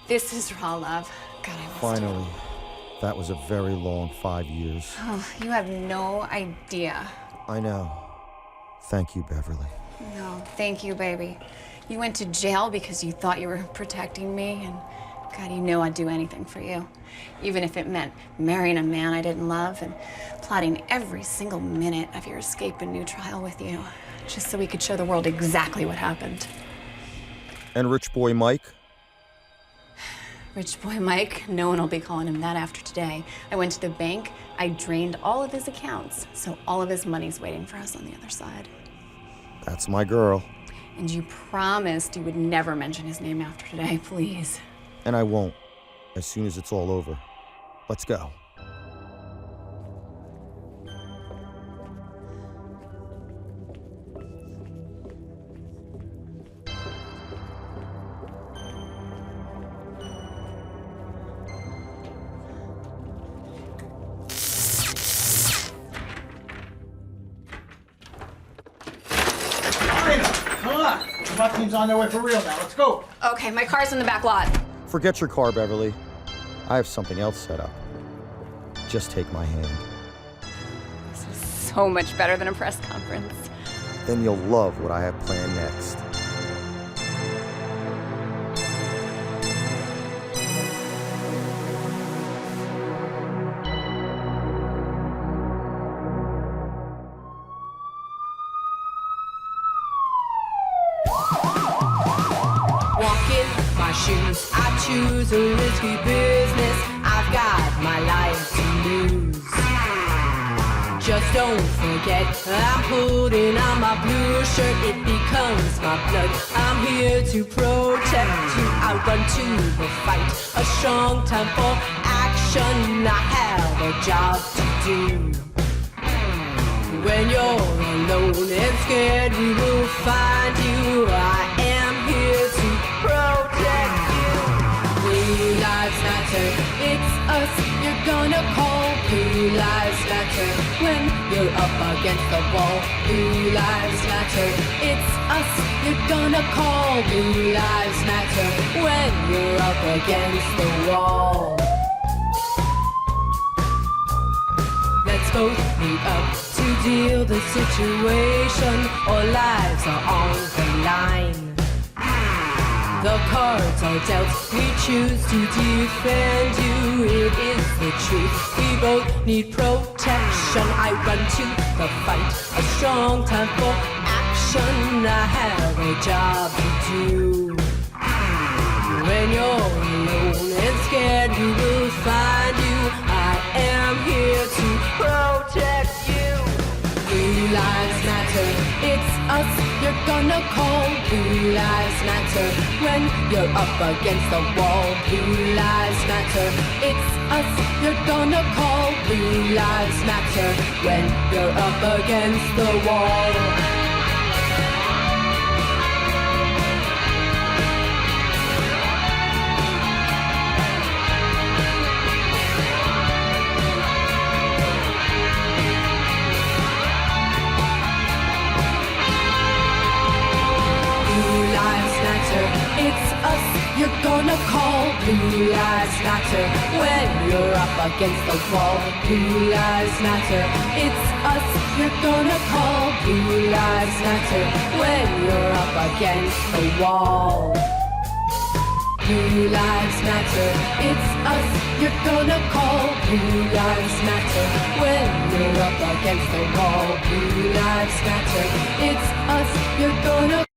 This is raw love. God, I missed Finally. That was a very long 5 years. Oh, you have no idea. I know. Thank you, Beverly. No, thank you, baby. You went to jail because you thought you were protecting me, and God, you know I'd do anything for you. Even if it meant marrying a man I didn't love and plotting every single minute of your escape and new trial with you, just so we could show the world exactly what happened. And Rich Boy Mike? Rich Boy Mike, no one will be calling him that after today. I went to the bank, I drained all of his accounts, so all of his money's waiting for us on the other side. That's my girl. And you promised you would never mention his name after today, please. And I won't, as soon as it's all over. Let's go. SWAT team's on their way for real now. Let's go. Okay, my car's in the back lot. Forget your car, Beverly. I have something else set up. Just take my hand. This is so much better than a press conference. Then you'll love what I have planned next. Shoes. I choose a risky business. I've got my life to lose. Just don't forget, I'm putting on my blue shirt. It becomes my blood. I'm here to protect you. I run to the fight. A strong time for action. I have a job to do. When you're alone and scared, we will find you. I am here to protect you. Blue lives matter, it's us you're gonna call. Blue lives matter when you're up against the wall. Blue lives matter, it's us you're gonna call. Blue lives matter when you're up against the wall. Let's both meet up to deal the situation. Our lives are on the line. The cards are dealt, we choose to defend you. It is the truth, we both need protection. I run to the fight, a strong time for action. I have a job to do. When you're alone and scared, we will find you. I am here to protect you. Blue lives matter, it's us you're gonna call. Blue lives matter when you're up against the wall. Blue lives matter, it's us you're gonna call. Blue lives matter when you're up against the wall. It's us you're gonna call. Blue lives matter when you're up against the wall. Blue lives matter, it's us you're gonna call. Blue lives matter when you're up against the wall. Blue Lives Matter. It's us you're gonna call. Blue Lives Matter. When you're up against the wall. Blue Lives Matter. It's us you're gonna